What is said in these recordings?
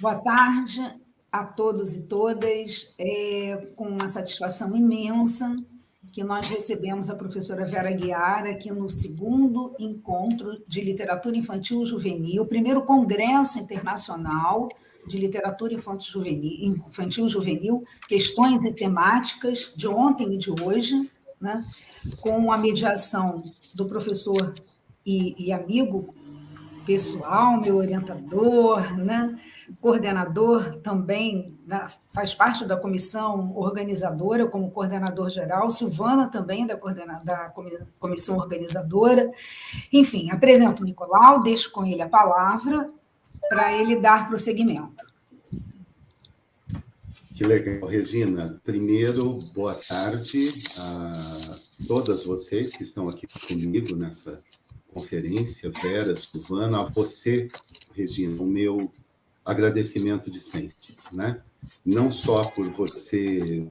Boa tarde a todos e todas. É com uma satisfação imensa que nós recebemos a professora Vera Aguiar aqui no segundo encontro de literatura infantil juvenil, primeiro congresso internacional de literatura infantil juvenil, questões e temáticas de ontem e de hoje, né? Com a mediação do professor e amigo pessoal, meu orientador, né? Coordenador também, faz parte da comissão organizadora, como coordenador geral, Silvana também da comissão organizadora. Enfim, apresento o Nicolau, deixo com ele a palavra para ele dar prosseguimento. Que legal, Regina. Primeiro, boa tarde a todas vocês que estão aqui comigo nessa conferência, Vera, Silvana, a você, Regina, o meu agradecimento de sempre, né? Não só por você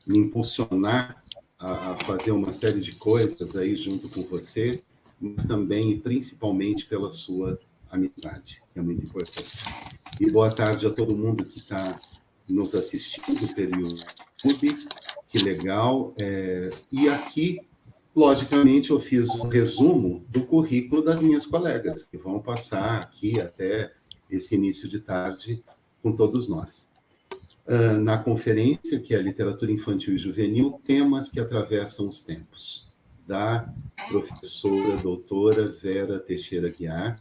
me impulsionar a fazer uma série de coisas aí junto com você, mas também e principalmente pela sua amizade, que é muito importante. E boa tarde a todo mundo que está nos assistindo pelo YouTube, que legal. E aqui, logicamente, eu fiz um resumo do currículo das minhas colegas, que vão passar aqui até esse início de tarde com todos nós. Na conferência, que é a Literatura Infantil e Juvenil, temas que atravessam os tempos, da professora doutora Vera Teixeira Aguiar,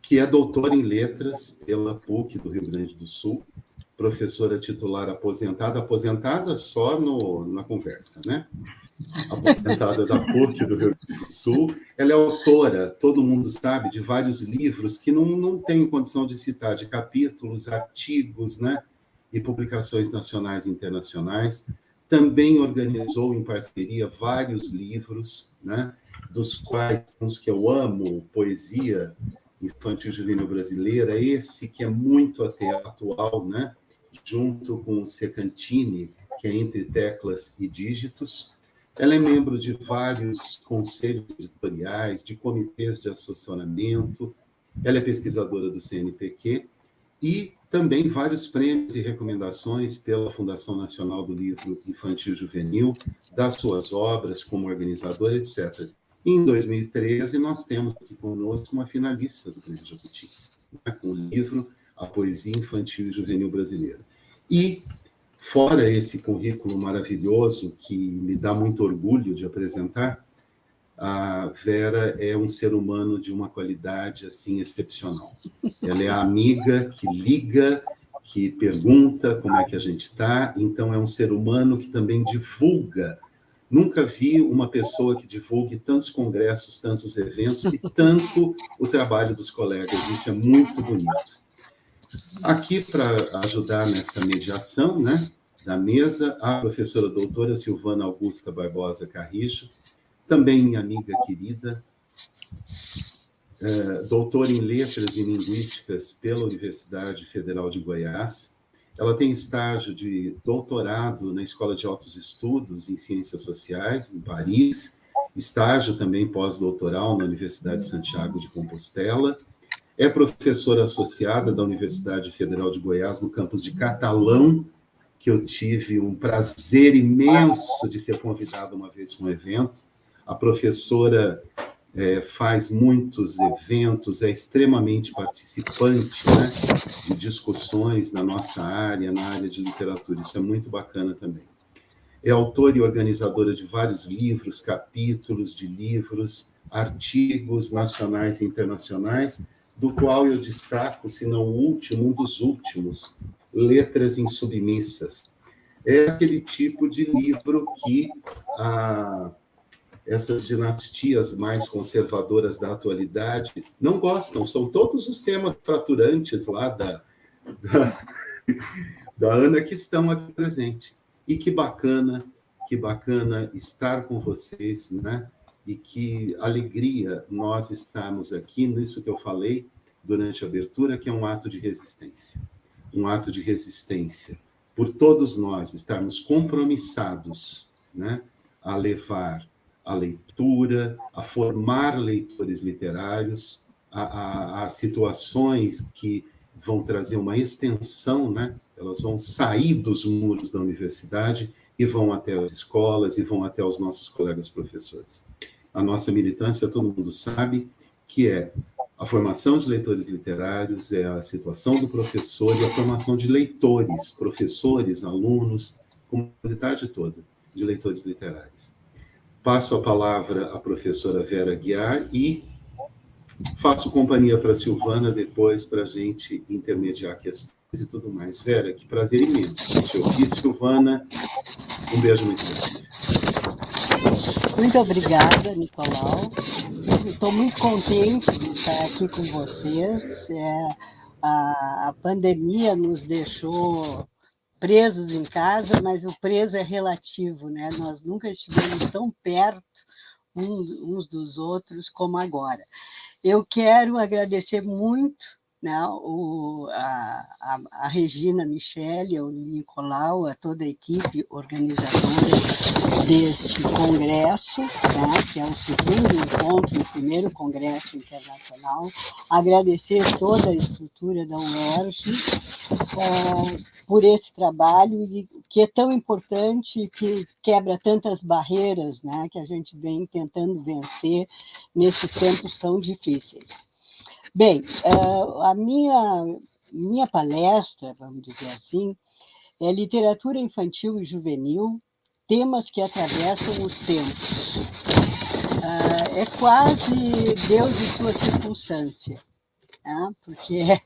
que é doutora em letras pela PUC do Rio Grande do Sul, professora titular aposentada só na conversa, né? Aposentada da PUC do Rio Grande do Sul. Ela é autora, todo mundo sabe, de vários livros que não tem condição de citar, de capítulos, artigos, né? E publicações nacionais e internacionais. Também organizou em parceria vários livros, né? Dos quais uns que eu amo, poesia infantil juvenil brasileira, esse que é muito até atual, né? Junto com o Secantini, que é Entre Teclas e Dígitos. Ela é membro de vários conselhos editoriais, de comitês de assessoramento, ela é pesquisadora do CNPq e também vários prêmios e recomendações pela Fundação Nacional do Livro Infantil Juvenil, das suas obras como organizadora, etc. E em 2013, nós temos aqui conosco uma finalista do Prêmio Jabuti, né, com o livro A Poesia Infantil e Juvenil Brasileira. E, fora esse currículo maravilhoso, que me dá muito orgulho de apresentar, a Vera é um ser humano de uma qualidade assim excepcional. Ela é a amiga que liga, que pergunta como é que a gente está, então é um ser humano que também divulga. Nunca vi uma pessoa que divulgue tantos congressos, tantos eventos e tanto o trabalho dos colegas. Isso é muito bonito. Aqui, para ajudar nessa mediação, né, da mesa, a professora doutora Silvana Augusta Barbosa Carrijo, também minha amiga querida, doutora em Letras e Linguísticas pela Universidade Federal de Goiás. Ela tem estágio de doutorado na Escola de Altos Estudos em Ciências Sociais, em Paris, estágio também pós-doutoral na Universidade de Santiago de Compostela, é professora associada da Universidade Federal de Goiás, no campus de Catalão, que eu tive um prazer imenso de ser convidado uma vez para um evento. A professora faz muitos eventos, é extremamente participante, né, de discussões na nossa área, na área de literatura. Isso é muito bacana também. É autora e organizadora de vários livros, capítulos de livros, artigos nacionais e internacionais, do qual eu destaco, se não o último, um dos últimos, Letras Insubmissas. É aquele tipo de livro que essas dinastias mais conservadoras da atualidade não gostam, são todos os temas fraturantes lá da Ana que estão aqui presentes. E que bacana estar com vocês, né? E que alegria nós estarmos aqui nisso que eu falei durante a abertura, que é um ato de resistência. Um ato de resistência por todos nós estarmos compromissados, né, a levar a leitura, a formar leitores literários, a situações que vão trazer uma extensão, né? Elas vão sair dos muros da universidade e vão até as escolas e vão até os nossos colegas professores. A nossa militância, todo mundo sabe, que é a formação de leitores literários, é a situação do professor e a formação de leitores, professores, alunos, comunidade toda de leitores literários. Passo a palavra à professora Vera Aguiar e faço companhia para a Silvana depois para a gente intermediar questões e tudo mais. Vera, que prazer imenso te ouvir. Silvana, um beijo muito grande. Muito obrigada, Nicolau. Estou muito contente de estar aqui com vocês. A pandemia nos deixou presos em casa, mas o preso é relativo, né? Nós nunca estivemos tão perto uns dos outros como agora. Eu quero agradecer muito, né, a Regina Michele, ao Nicolau, a toda a equipe organizadora deste congresso, né, que é o segundo encontro, o primeiro congresso internacional. Agradecer toda a estrutura da UERJ por esse trabalho, que é tão importante, que quebra tantas barreiras, né, que a gente vem tentando vencer nesses tempos tão difíceis. Bem, a minha palestra, vamos dizer assim, é literatura infantil e juvenil, temas que atravessam os tempos. É quase Deus e sua circunstância, né? Porque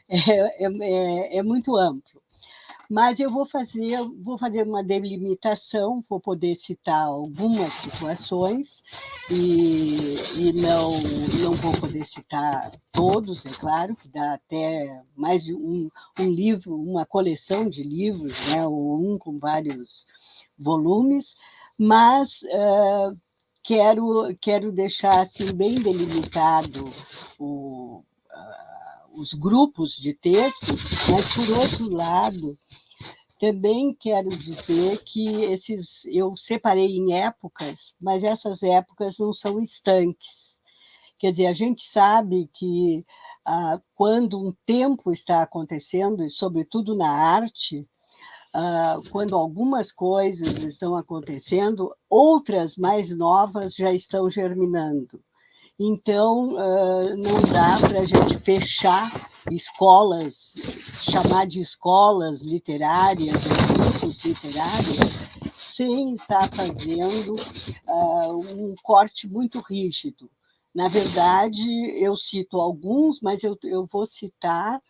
é muito amplo. Mas eu vou fazer uma delimitação, vou poder citar algumas situações e não vou poder citar todos, é claro, que dá até mais de um livro, uma coleção de livros, né, ou com vários volumes, mas quero deixar assim, bem delimitado os grupos de textos, mas, por outro lado, também quero dizer que eu separei em épocas, mas essas épocas não são estanques. Quer dizer, a gente sabe que quando um tempo está acontecendo, e sobretudo na arte, quando algumas coisas estão acontecendo, outras mais novas já estão germinando. Então, não dá para a gente fechar escolas, chamar de escolas literárias, grupos literários, sem estar fazendo um corte muito rígido. Na verdade, eu cito alguns, mas eu vou citar,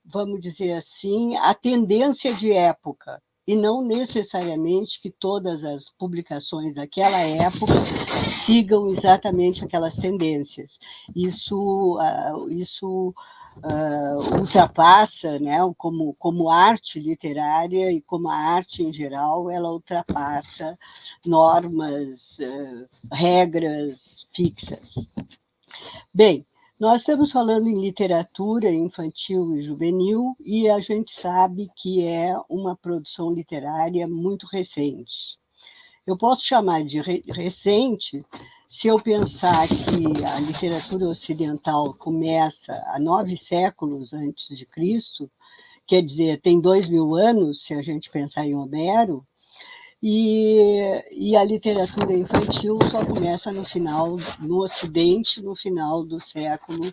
vamos dizer assim, a tendência de época, e não necessariamente que todas as publicações daquela época sigam exatamente aquelas tendências. Isso ultrapassa, né, como arte literária e como a arte em geral, ela ultrapassa normas, regras fixas. Bem, nós estamos falando em literatura infantil e juvenil, e a gente sabe que é uma produção literária muito recente. Eu posso chamar de recente se eu pensar que a literatura ocidental começa há 9 séculos antes de Cristo, quer dizer, tem 2000 anos, se a gente pensar em Homero, e a literatura infantil só começa no Ocidente, no final do século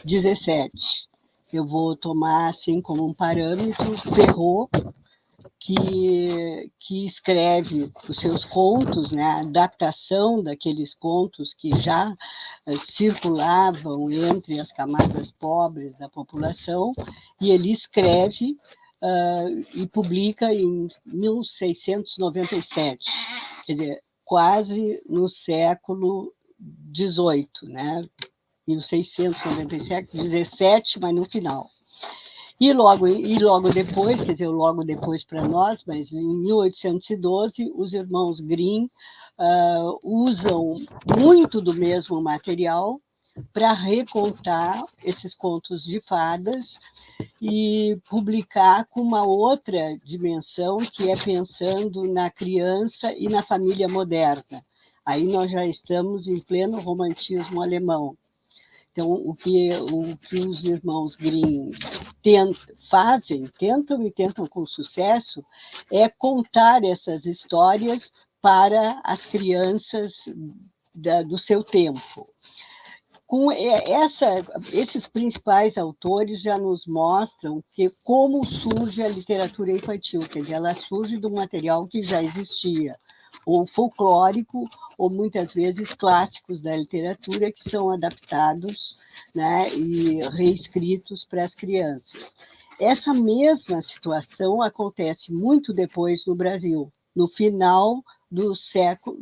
XVII. Eu vou tomar assim como um parâmetro Perrault, que escreve os seus contos, né, a adaptação daqueles contos que já circulavam entre as camadas pobres da população, e ele escreve e publica em 1697, quer dizer, quase no século XVIII, né? 1697, 17, mas no final. E logo depois, quer dizer, logo depois para nós, mas em 1812, os irmãos Grimm usam muito do mesmo material para recontar esses contos de fadas e publicar com uma outra dimensão, que é pensando na criança e na família moderna. Aí nós já estamos em pleno romantismo alemão. Então, o que os irmãos Grimm tentam com sucesso, é contar essas histórias para as crianças do seu tempo. Com esses principais autores já nos mostram como surge a literatura infantil, quer dizer, ela surge do material que já existia, ou folclórico, ou muitas vezes clássicos da literatura, que são adaptados, né, e reescritos para as crianças. Essa mesma situação acontece muito depois no Brasil, no final do século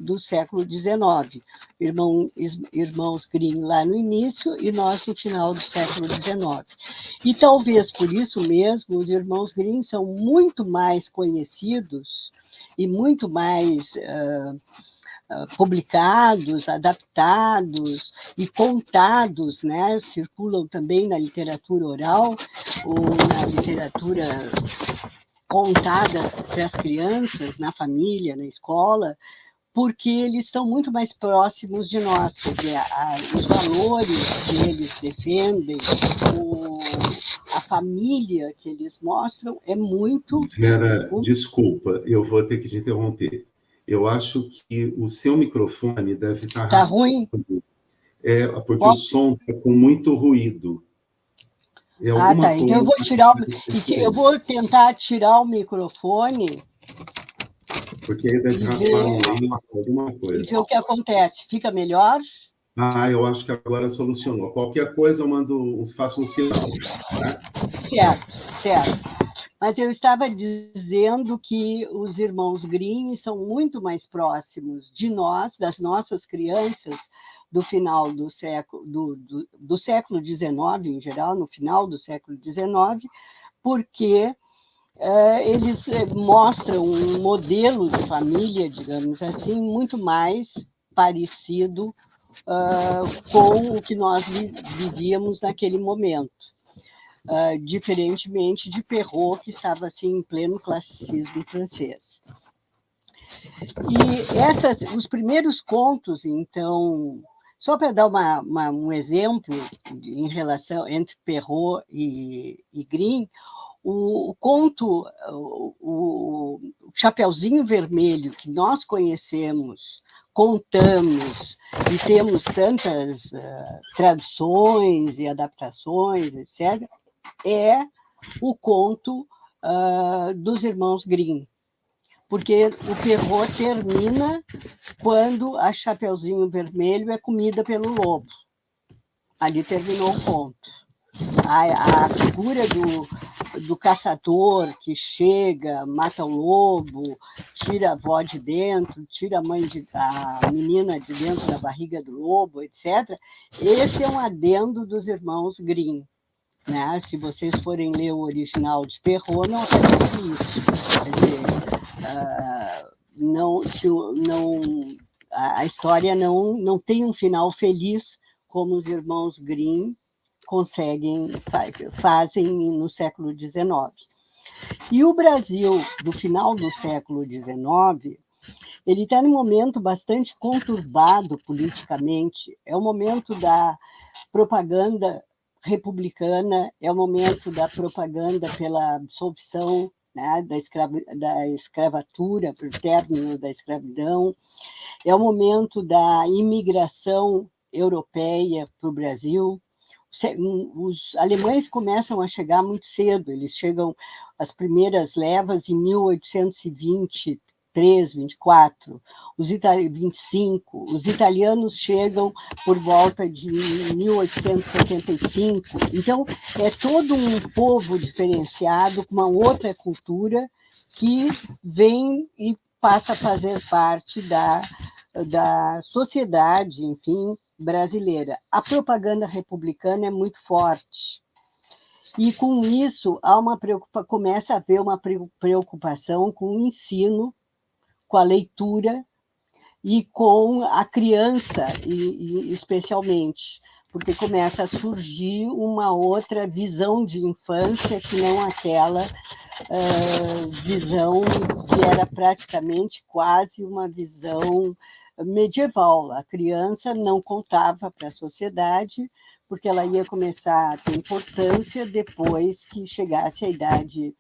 XIX. Irmãos Grimm lá no início e nós no final do século XIX. E talvez por isso mesmo os irmãos Grimm são muito mais conhecidos e muito mais publicados, adaptados e contados, né? Circulam também na literatura oral ou na literatura contada para as crianças, na família, na escola, porque eles estão muito mais próximos de nós, quer dizer, os valores que eles defendem, a família que eles mostram é muito... Vera, desculpa, eu vou ter que te interromper. Eu acho que o seu microfone deve estar Tá ruim? Porque o som está com muito ruído. Tá. Então eu vou tentar tirar o microfone. Porque aí deve raspar alguma coisa. E ver o que acontece. Fica melhor? Eu acho que agora solucionou. Qualquer coisa eu faço um sinal. Tá? Certo. Mas eu estava dizendo que os irmãos Grimm são muito mais próximos de nós, das nossas crianças, do final do século XIX, em geral, no final do século XIX, porque eles mostram um modelo de família, digamos assim, muito mais parecido com o que nós vivíamos naquele momento. Diferentemente de Perrault, que estava assim, em pleno classicismo francês. E os primeiros contos, então, só para dar um exemplo em relação entre Perrault e Grimm, o conto, o Chapeuzinho Vermelho, que nós conhecemos, contamos e temos tantas traduções e adaptações, etc., é o conto dos irmãos Grimm, porque o Perrault termina quando a Chapeuzinho Vermelho é comida pelo lobo. Ali terminou o conto. A figura do caçador que chega, mata o lobo, tira a avó de dentro, tira a menina de dentro da barriga do lobo, etc. Esse é um adendo dos irmãos Grimm. Né? Se vocês forem ler o original de Perrault, não acontece isso. Quer dizer, a história não tem um final feliz como os irmãos Grimm fazem no século XIX. E o Brasil, do final do século XIX, ele está num momento bastante conturbado politicamente. É o momento da propaganda republicana, é o momento da propaganda pela absolvição, né, da escravatura, pelo término da escravidão, é o momento da imigração europeia para o Brasil. Os alemães começam a chegar muito cedo, eles chegam, as primeiras levas, em 1823, 24, 25, os italianos chegam por volta de 1875. Então, é todo um povo diferenciado, com uma outra cultura, que vem e passa a fazer parte da sociedade, enfim, brasileira. A propaganda republicana é muito forte. E, com isso, começa a haver uma preocupação com o ensino, com a leitura e com a criança, e especialmente, porque começa a surgir uma outra visão de infância que não aquela visão que era praticamente quase uma visão medieval. A criança não contava para a sociedade, porque ela ia começar a ter importância depois que chegasse a idade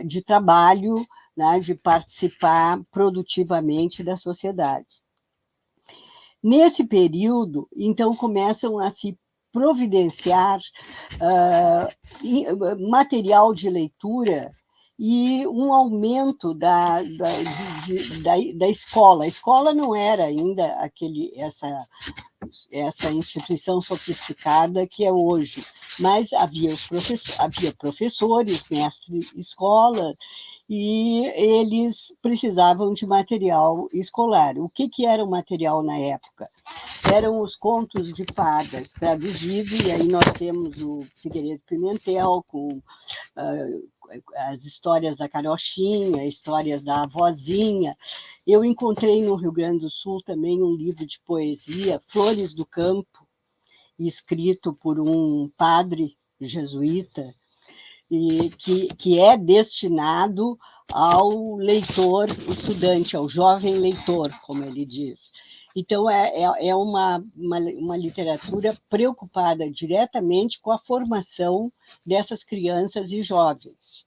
de trabalho, né, de participar produtivamente da sociedade. Nesse período, então, começam a se providenciar material de leitura e um aumento da escola. A escola não era ainda essa instituição sofisticada que é hoje, mas havia professores, mestres de escola, e eles precisavam de material escolar. O que era o material na época? Eram os contos de fadas traduzidos, e aí nós temos o Figueiredo Pimentel, com as histórias da carochinha, histórias da avózinha. Eu encontrei no Rio Grande do Sul também um livro de poesia, Flores do Campo, escrito por um padre jesuíta, e que é destinado ao leitor estudante, ao jovem leitor, como ele diz. Então, é uma literatura preocupada diretamente com a formação dessas crianças e jovens.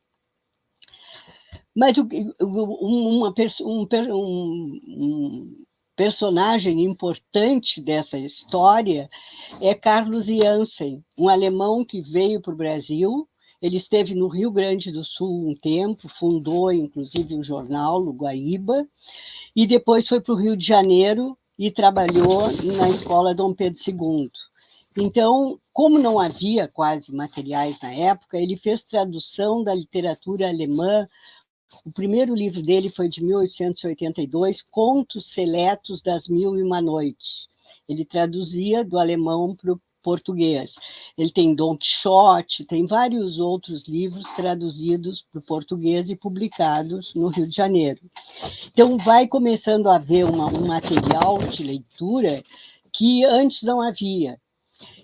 Mas um personagem importante dessa história é Carlos Jansen, um alemão que veio para o Brasil. Ele esteve no Rio Grande do Sul um tempo, fundou, inclusive, um jornal, o Guaíba, e depois foi para o Rio de Janeiro e trabalhou na Escola Dom Pedro II. Então, como não havia quase materiais na época, ele fez tradução da literatura alemã. O primeiro livro dele foi de 1882, Contos Seletos das Mil e Uma Noites. Ele traduzia do alemão para o português. Ele tem Dom Quixote, tem vários outros livros traduzidos para o português e publicados no Rio de Janeiro. Então, vai começando a haver um material de leitura que antes não havia.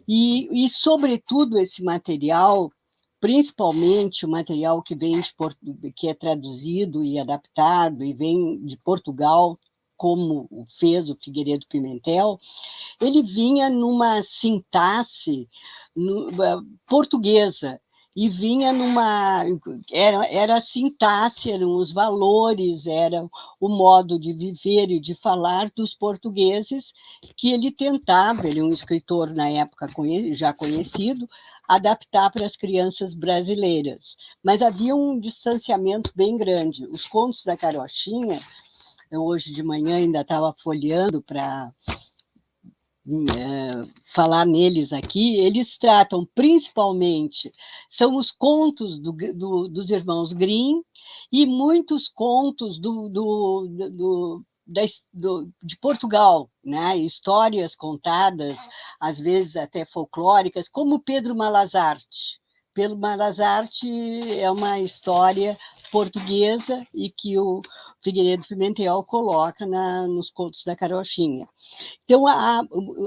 E sobretudo, esse material, principalmente o material que é traduzido e adaptado e vem de Portugal, como fez o Figueiredo Pimentel, ele vinha numa sintaxe portuguesa, e vinha era a sintaxe, eram os valores, era o modo de viver e de falar dos portugueses que ele tentava, ele é um escritor na época já conhecido, adaptar para as crianças brasileiras. Mas havia um distanciamento bem grande. Os contos da carochinha, eu hoje de manhã ainda estava folheando para falar neles aqui, eles tratam principalmente, são os contos dos irmãos Grimm e muitos contos de Portugal, né? Histórias contadas, às vezes até folclóricas, como Pedro Malazarte. Pedro Malazarte é uma história portuguesa e que o Figueiredo Pimentel coloca nos contos da carochinha. Então,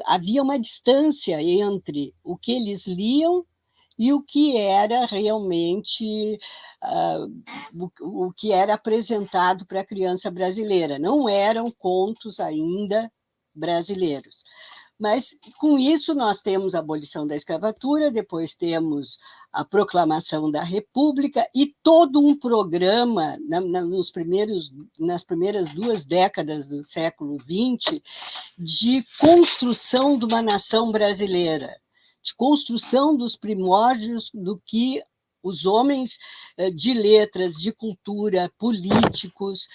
havia uma distância entre o que eles liam e o que era realmente o que era apresentado para a criança brasileira. Não eram contos ainda brasileiros. Mas, com isso, nós temos a abolição da escravatura, depois temos a proclamação da República e todo um programa, nas primeiras 2 décadas do século XX, de construção de uma nação brasileira, de construção dos primórdios do que os homens de letras, de cultura, políticos,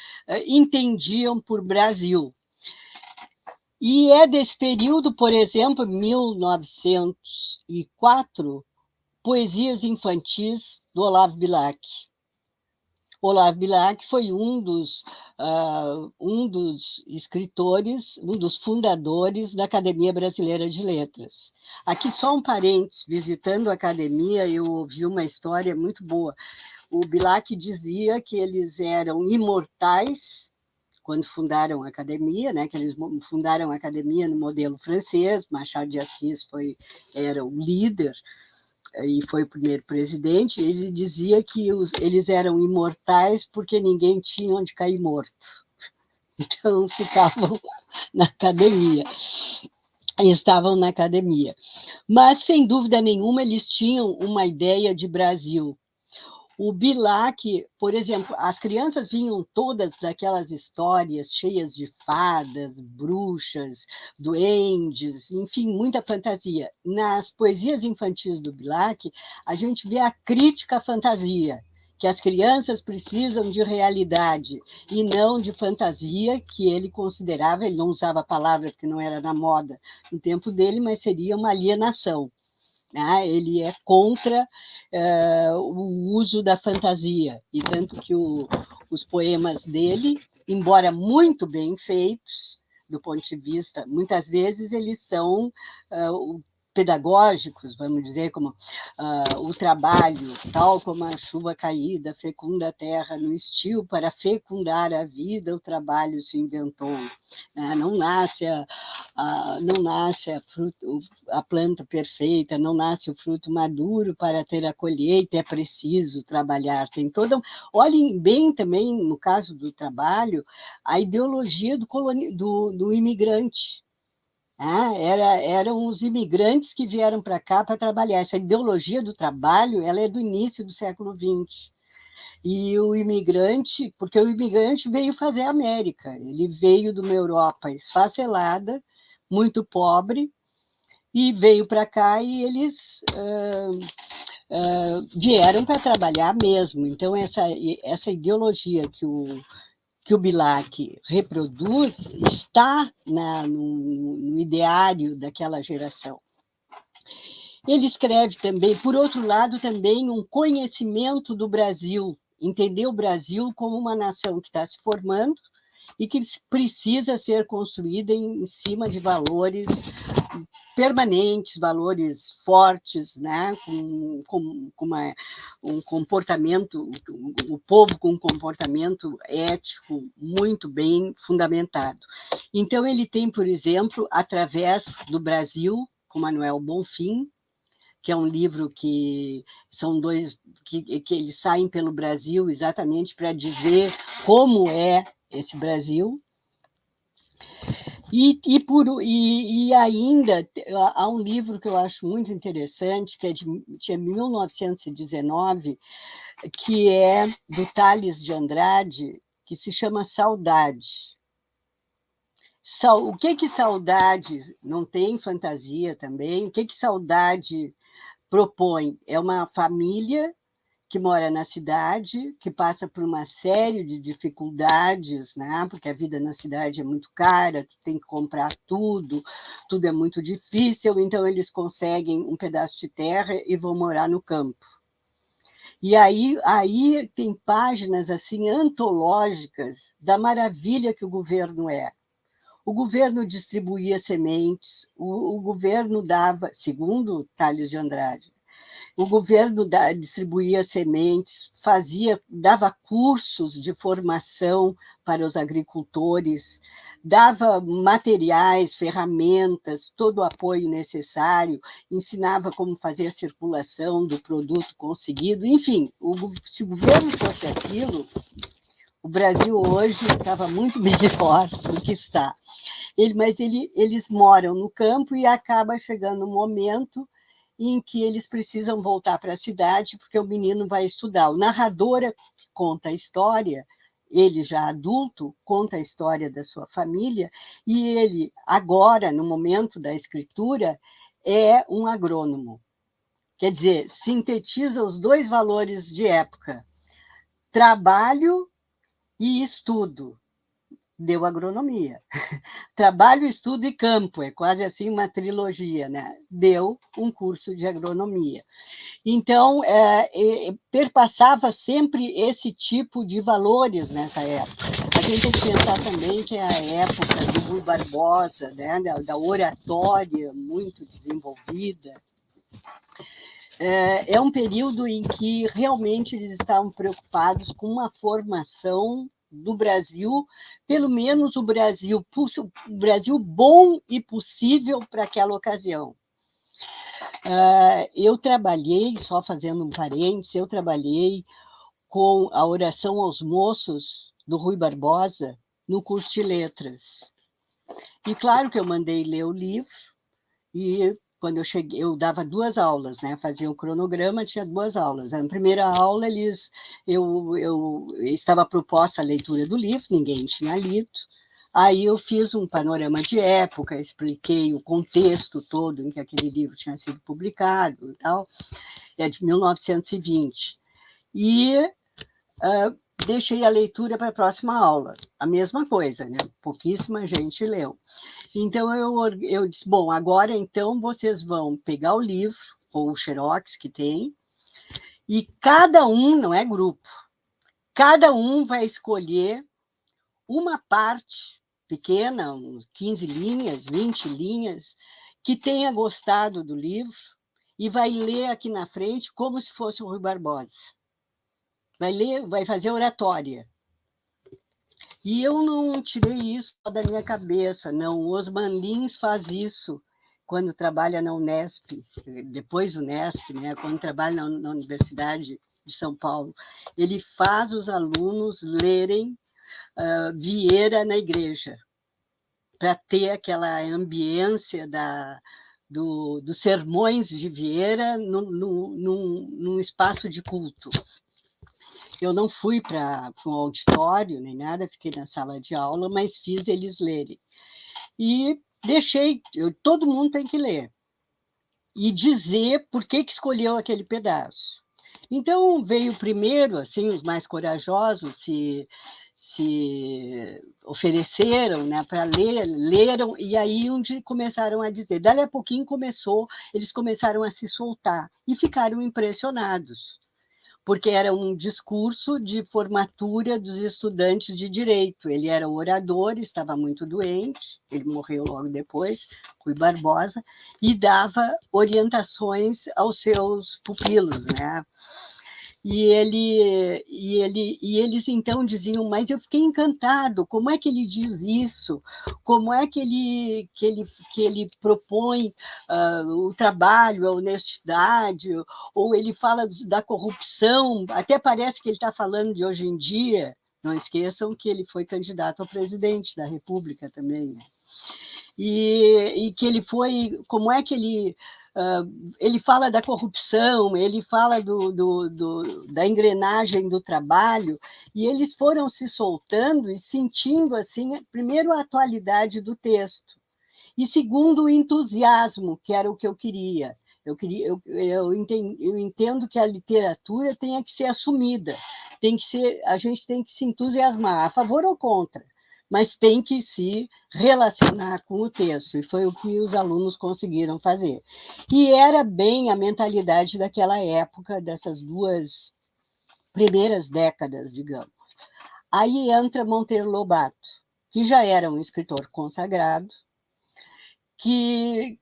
entendiam por Brasil. E é desse período, por exemplo, 1904, Poesias Infantis, do Olavo Bilac. Olavo Bilac foi um dos escritores, um dos fundadores da Academia Brasileira de Letras. Aqui só um parênteses, visitando a academia, eu ouvi uma história muito boa. O Bilac dizia que eles eram imortais quando fundaram a academia, né, que eles fundaram a academia no modelo francês. Machado de Assis era o líder e foi o primeiro presidente. Ele dizia que eles eram imortais porque ninguém tinha onde cair morto. Então, ficavam na academia. estavam na academia. Mas, sem dúvida nenhuma, eles tinham uma ideia de Brasil. O Bilac, por exemplo, as crianças vinham todas daquelas histórias cheias de fadas, bruxas, duendes, enfim, muita fantasia. Nas poesias infantis do Bilac, a gente vê a crítica à fantasia, que as crianças precisam de realidade e não de fantasia, que ele considerava, ele não usava a palavra porque não era na moda no tempo dele, mas seria uma alienação. Ele é contra o uso da fantasia, e tanto que os poemas dele, embora muito bem feitos, do ponto de vista, muitas vezes eles são pedagógicos, vamos dizer, como o trabalho, tal como a chuva caída fecunda a terra no estio, para fecundar a vida, o trabalho se inventou. Não nasce a planta perfeita, não nasce o fruto maduro para ter a colheita, é preciso trabalhar. Tem toda. Olhem bem também, no caso do trabalho, a ideologia do imigrante. Eram os imigrantes que vieram para cá para trabalhar. Essa ideologia do trabalho, ela é do início do século XX. E o imigrante, porque o imigrante veio fazer a América, ele veio de uma Europa esfacelada, muito pobre, e veio para cá e eles vieram para trabalhar mesmo. Então, essa ideologia que o Bilac reproduz está no ideário daquela geração. Ele escreve também, por outro lado, também um conhecimento do Brasil, entender o Brasil como uma nação que está se formando e que precisa ser construída em cima de valores permanentes, valores fortes, com um comportamento, o povo com um comportamento ético muito bem fundamentado. Então, ele tem, por exemplo, através do Brasil, com Manuel Bonfim, que é um livro que são dois que eles saem pelo Brasil exatamente para dizer como é esse Brasil. E ainda há um livro que eu acho muito interessante, que é de 1919, que é do Tales de Andrade, que se chama Saudade. O que saudade, não tem fantasia também, o que saudade propõe? É uma família que mora na cidade, que passa por uma série de dificuldades, porque a vida na cidade é muito cara, tu tem que comprar tudo é muito difícil, então eles conseguem um pedaço de terra e vão morar no campo. E aí tem páginas assim antológicas da maravilha que o governo é. O governo distribuía sementes, o governo dava, segundo Tales de Andrade, o governo distribuía sementes, dava cursos de formação para os agricultores, dava materiais, ferramentas, todo o apoio necessário, ensinava como fazer a circulação do produto conseguido. Enfim, se o governo fosse aquilo, o Brasil hoje estava muito melhor do que está. Mas eles moram no campo e acaba chegando um momento em que eles precisam voltar para a cidade, porque o menino vai estudar. O narrador que conta a história, ele já adulto, conta a história da sua família, e ele, agora, no momento da escritura, é um agrônomo. Quer dizer, sintetiza os dois valores de época, trabalho e estudo. Deu agronomia. Trabalho, estudo e campo, é quase assim uma trilogia, Deu um curso de agronomia. Então, perpassava sempre esse tipo de valores nessa época. A gente tem que pensar também que é a época do Rui Barbosa, da oratória muito desenvolvida. É um período em que realmente eles estavam preocupados com uma formação do Brasil, pelo menos o Brasil bom e possível para aquela ocasião. Eu trabalhei, só fazendo um parênteses, eu trabalhei com a Oração aos Moços, do Rui Barbosa, no curso de letras. E claro que eu mandei ler o livro, E quando eu cheguei, eu dava 2 aulas, né? Fazia o cronograma, tinha 2 aulas. Na primeira aula, eu estava proposta a leitura do livro, ninguém tinha lido. Aí eu fiz um panorama de época, expliquei o contexto todo em que aquele livro tinha sido publicado e tal, é de 1920. E deixei a leitura para a próxima aula. A mesma coisa, né? Pouquíssima gente leu. Então, eu disse, bom, agora então vocês vão pegar o livro, ou o xerox que tem, e cada um, não é grupo, cada um vai escolher uma parte pequena, uns 15 linhas, 20 linhas, que tenha gostado do livro, e vai ler aqui na frente como se fosse o Rui Barbosa. Vai ler, vai fazer oratória. E eu não tirei isso da minha cabeça, não. O Osman Lins faz isso quando trabalha na Unesp, depois do Unesp, né? Quando trabalha na Universidade de São Paulo. Ele faz os alunos lerem Vieira na igreja, para ter aquela ambiência dos sermões de Vieira num espaço de culto. Eu não fui para um auditório nem nada, fiquei na sala de aula, mas fiz eles lerem. E deixei, todo mundo tem que ler. E dizer por que escolheu aquele pedaço. Então, veio primeiro, assim, os mais corajosos se ofereceram, né, para ler, leram, e aí onde começaram a dizer. Dali a pouquinho eles começaram a se soltar e ficaram impressionados, porque era um discurso de formatura dos estudantes de direito. Ele era orador, estava muito doente, ele morreu logo depois, Rui Barbosa, e dava orientações aos seus pupilos, né? E eles então diziam, mas eu fiquei encantado, como é que ele diz isso? Como é que ele propõe o trabalho, a honestidade, ou ele fala da corrupção, até parece que ele está falando de hoje em dia. Não esqueçam que ele foi candidato a presidente da República também, né? E que ele foi, como é que ele fala da corrupção, ele fala da engrenagem do trabalho, e eles foram se soltando e sentindo, assim, primeiro, a atualidade do texto, e segundo, o entusiasmo, que era o que eu queria. Eu entendo que a literatura tenha que ser assumida, a gente tem que se entusiasmar, a favor ou contra, mas tem que se relacionar com o texto, e foi o que os alunos conseguiram fazer. E era bem a mentalidade daquela época, dessas 2 primeiras décadas, digamos. Aí entra Monteiro Lobato, que já era um escritor consagrado, que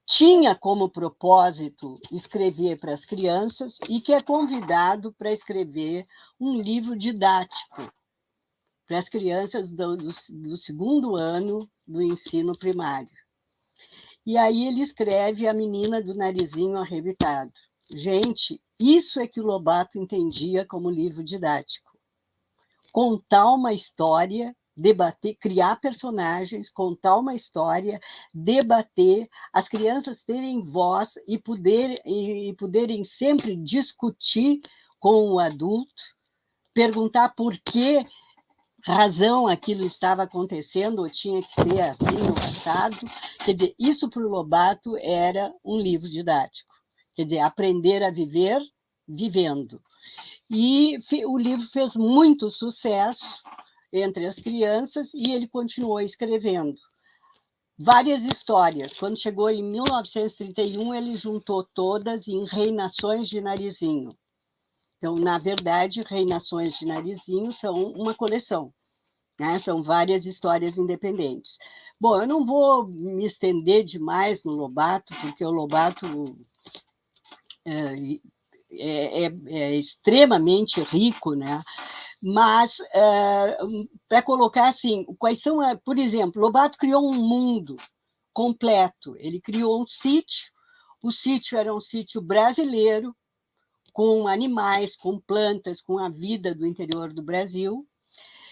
tinha como propósito escrever para as crianças e que é convidado para escrever um livro didático para as crianças do 2º ano do ensino primário. E aí ele escreve A Menina do Narizinho Arrebitado. Gente, isso é que o Lobato entendia como livro didático. Contar uma história, debater, criar personagens, contar uma história, debater, as crianças terem voz e poderem sempre discutir com o adulto, perguntar por que razão aquilo estava acontecendo, ou tinha que ser assim no passado. Quer dizer, isso para o Lobato era um livro didático. Quer dizer, aprender a viver vivendo. E o livro fez muito sucesso entre as crianças e ele continuou escrevendo várias histórias. Quando chegou em 1931, ele juntou todas em Reinações de Narizinho. Então, na verdade, Reinações de Narizinho são uma coleção, né? São várias histórias independentes. Bom, eu não vou me estender demais no Lobato, porque o Lobato é extremamente rico, né? Mas, para colocar assim, quais são, por exemplo, Lobato criou um mundo completo. Ele criou um sítio, o sítio era um sítio brasileiro, com animais, com plantas, com a vida do interior do Brasil.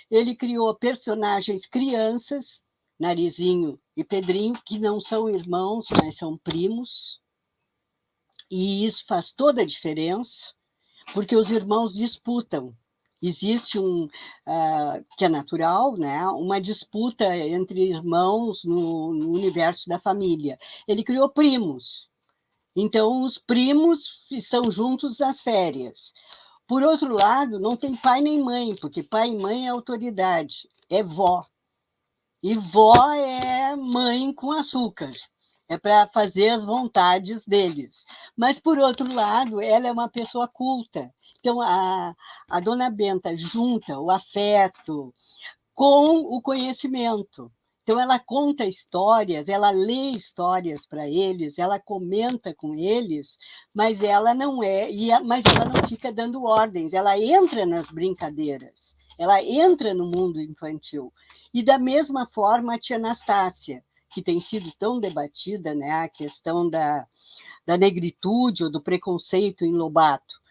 Ele criou personagens crianças, Narizinho e Pedrinho, que não são irmãos, mas são primos, e isso faz toda a diferença, porque os irmãos disputam. Existe que é natural, né? Uma disputa entre irmãos no universo da família. Ele criou primos, então os primos estão juntos nas férias. Por outro lado, não tem pai nem mãe, porque pai e mãe é autoridade, é vó. E vó é mãe com açúcar, é para fazer as vontades deles. Mas, por outro lado, ela é uma pessoa culta. Então, a dona Benta junta o afeto com o conhecimento. Então, ela conta histórias, ela lê histórias para eles, ela comenta com eles, mas ela não mas ela não fica dando ordens, ela entra nas brincadeiras, ela entra no mundo infantil. E, da mesma forma, a tia Anastácia, que tem sido tão debatida, né, a questão da negritude ou do preconceito em Lobato.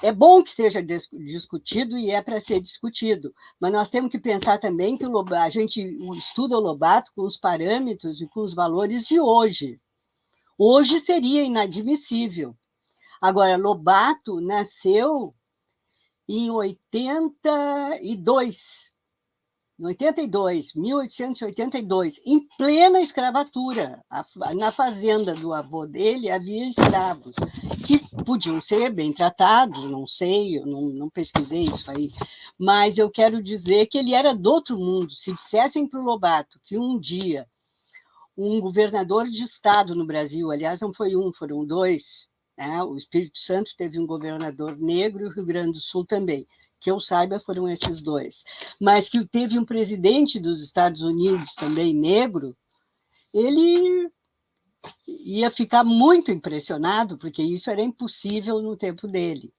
É bom que seja discutido e é para ser discutido, mas nós temos que pensar também que a gente estuda o Lobato com os parâmetros e com os valores de hoje. Hoje seria inadmissível. Agora, Lobato nasceu em 82, 1882, em plena escravatura. Na fazenda do avô dele havia escravos, que podiam ser bem tratados, não sei, eu não pesquisei isso aí, mas eu quero dizer que ele era do outro mundo. Se dissessem para o Lobato que um dia um governador de estado no Brasil, aliás, não foi um, foram dois, né? O Espírito Santo teve um governador negro e o Rio Grande do Sul também, que eu saiba foram esses dois, mas que teve um presidente dos Estados Unidos também negro, ele ia ficar muito impressionado, porque isso era impossível no tempo dele.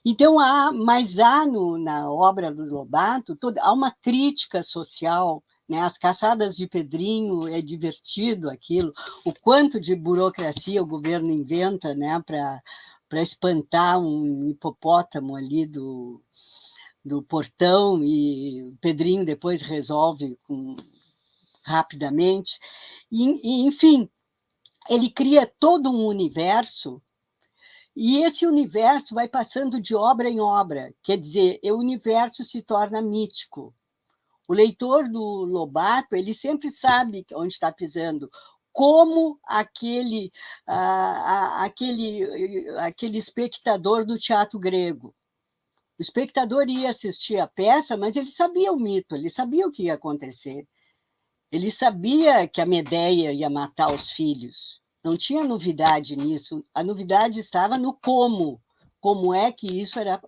Então, mas há na obra do Lobato, há uma crítica social, né? As caçadas de Pedrinho, é divertido aquilo, o quanto de burocracia o governo inventa, né, para espantar um hipopótamo ali do portão, e o Pedrinho depois resolve rapidamente. Enfim, ele cria todo um universo, e esse universo vai passando de obra em obra, quer dizer, o universo se torna mítico. O leitor do Lobato, ele sempre sabe onde está pisando, como aquele espectador do teatro grego. O espectador ia assistir a peça, mas ele sabia o mito, ele sabia o que ia acontecer. Ele sabia que a Medeia ia matar os filhos. Não tinha novidade nisso. A novidade estava no como é que isso era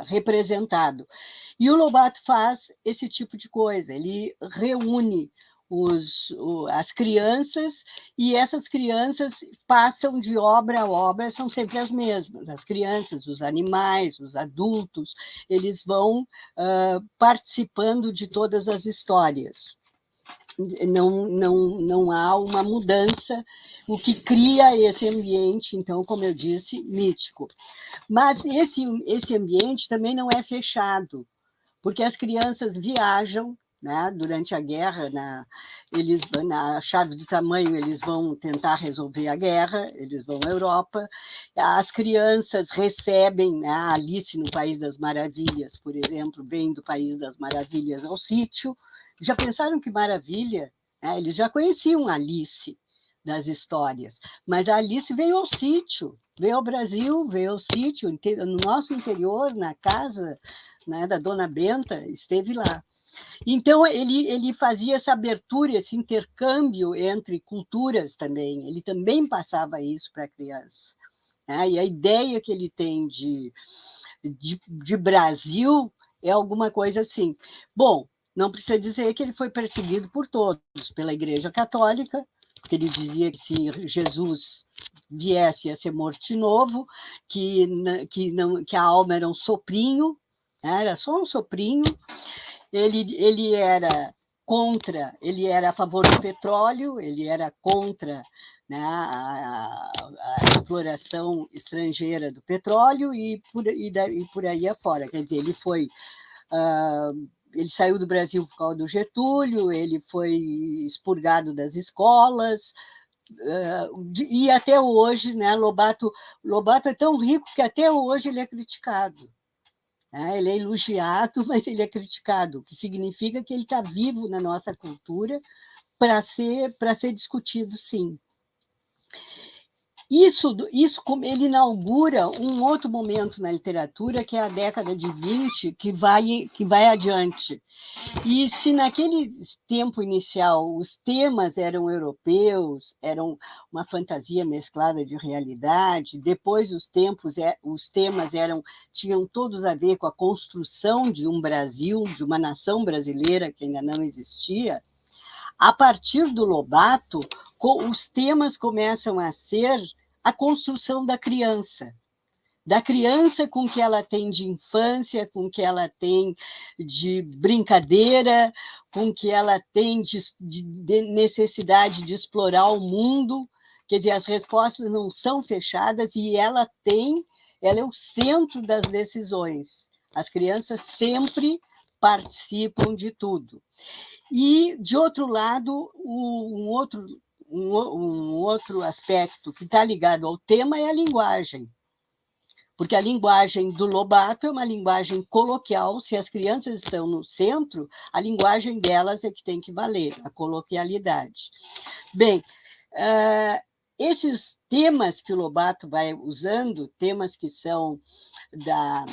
representado. E o Lobato faz esse tipo de coisa. Ele reúne as crianças, e essas crianças passam de obra a obra, são sempre as mesmas. As crianças, os animais, os adultos, eles vão participando de todas as histórias. Não há uma mudança, o que cria esse ambiente, então, como eu disse, mítico. Mas esse ambiente também não é fechado, porque as crianças viajam, né, durante a guerra, eles na chave do tamanho, eles vão tentar resolver a guerra, eles vão à Europa, as crianças recebem, né, a Alice no País das Maravilhas, por exemplo, vem do País das Maravilhas ao sítio. Já pensaram que maravilha? Eles já conheciam a Alice das histórias, mas a Alice veio ao sítio, veio ao Brasil, veio ao sítio, no nosso interior, na casa, né, da dona Benta, esteve lá. Então, ele fazia essa abertura, esse intercâmbio entre culturas também, ele também passava isso para a criança. Né? E a ideia que ele tem de Brasil é alguma coisa assim. Bom, não precisa dizer que ele foi perseguido por todos, pela Igreja Católica, porque ele dizia que se Jesus viesse a ser morto de novo, que a alma era um soprinho, né? Era só um soprinho. Ele era contra, ele era a favor do petróleo, ele era contra, né, a exploração estrangeira do petróleo e por aí afora. Quer dizer, ele foi ele saiu do Brasil por causa do Getúlio, ele foi expurgado das escolas, e até hoje, né, Lobato é tão rico que até hoje ele é criticado. Ele é elogiado, mas ele é criticado, o que significa que ele está vivo na nossa cultura para ser discutido, sim. Isso como ele inaugura um outro momento na literatura, que é a década de 20, que vai adiante. E se naquele tempo inicial os temas eram europeus, eram uma fantasia mesclada de realidade, depois os temas tinham todos a ver com a construção de um Brasil, de uma nação brasileira que ainda não existia, a partir do Lobato, os temas começam a ser a construção da criança com que ela tem de infância, com que ela tem de brincadeira, com que ela tem de necessidade de explorar o mundo. Quer dizer, as respostas não são fechadas e ela é o centro das decisões. As crianças sempre participam de tudo. E, de outro lado, um outro aspecto que está ligado ao tema é a linguagem. Porque a linguagem do Lobato é uma linguagem coloquial, se as crianças estão no centro, a linguagem delas é que tem que valer, a coloquialidade. Bem, esses temas que o Lobato vai usando, temas que são da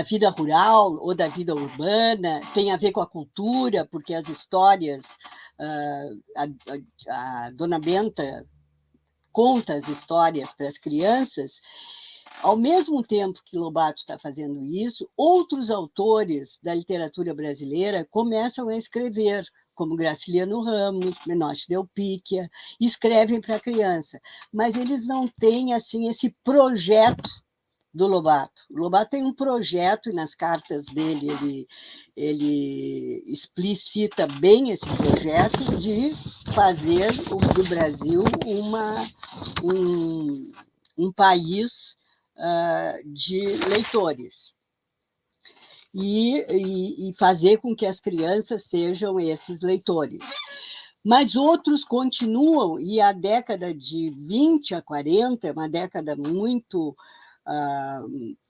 vida rural ou da vida urbana, tem a ver com a cultura, porque as histórias, a Dona Benta conta as histórias para as crianças. Ao mesmo tempo que Lobato está fazendo isso, outros autores da literatura brasileira começam a escrever, como Graciliano Ramos, Menotti Delpicchia, escrevem para a criança, mas eles não têm assim esse projeto do Lobato. O Lobato tem um projeto, e nas cartas dele ele explicita bem esse projeto de fazer do Brasil um país de leitores. E fazer com que as crianças sejam esses leitores. Mas outros continuam, e a década de 20 a 40 é uma década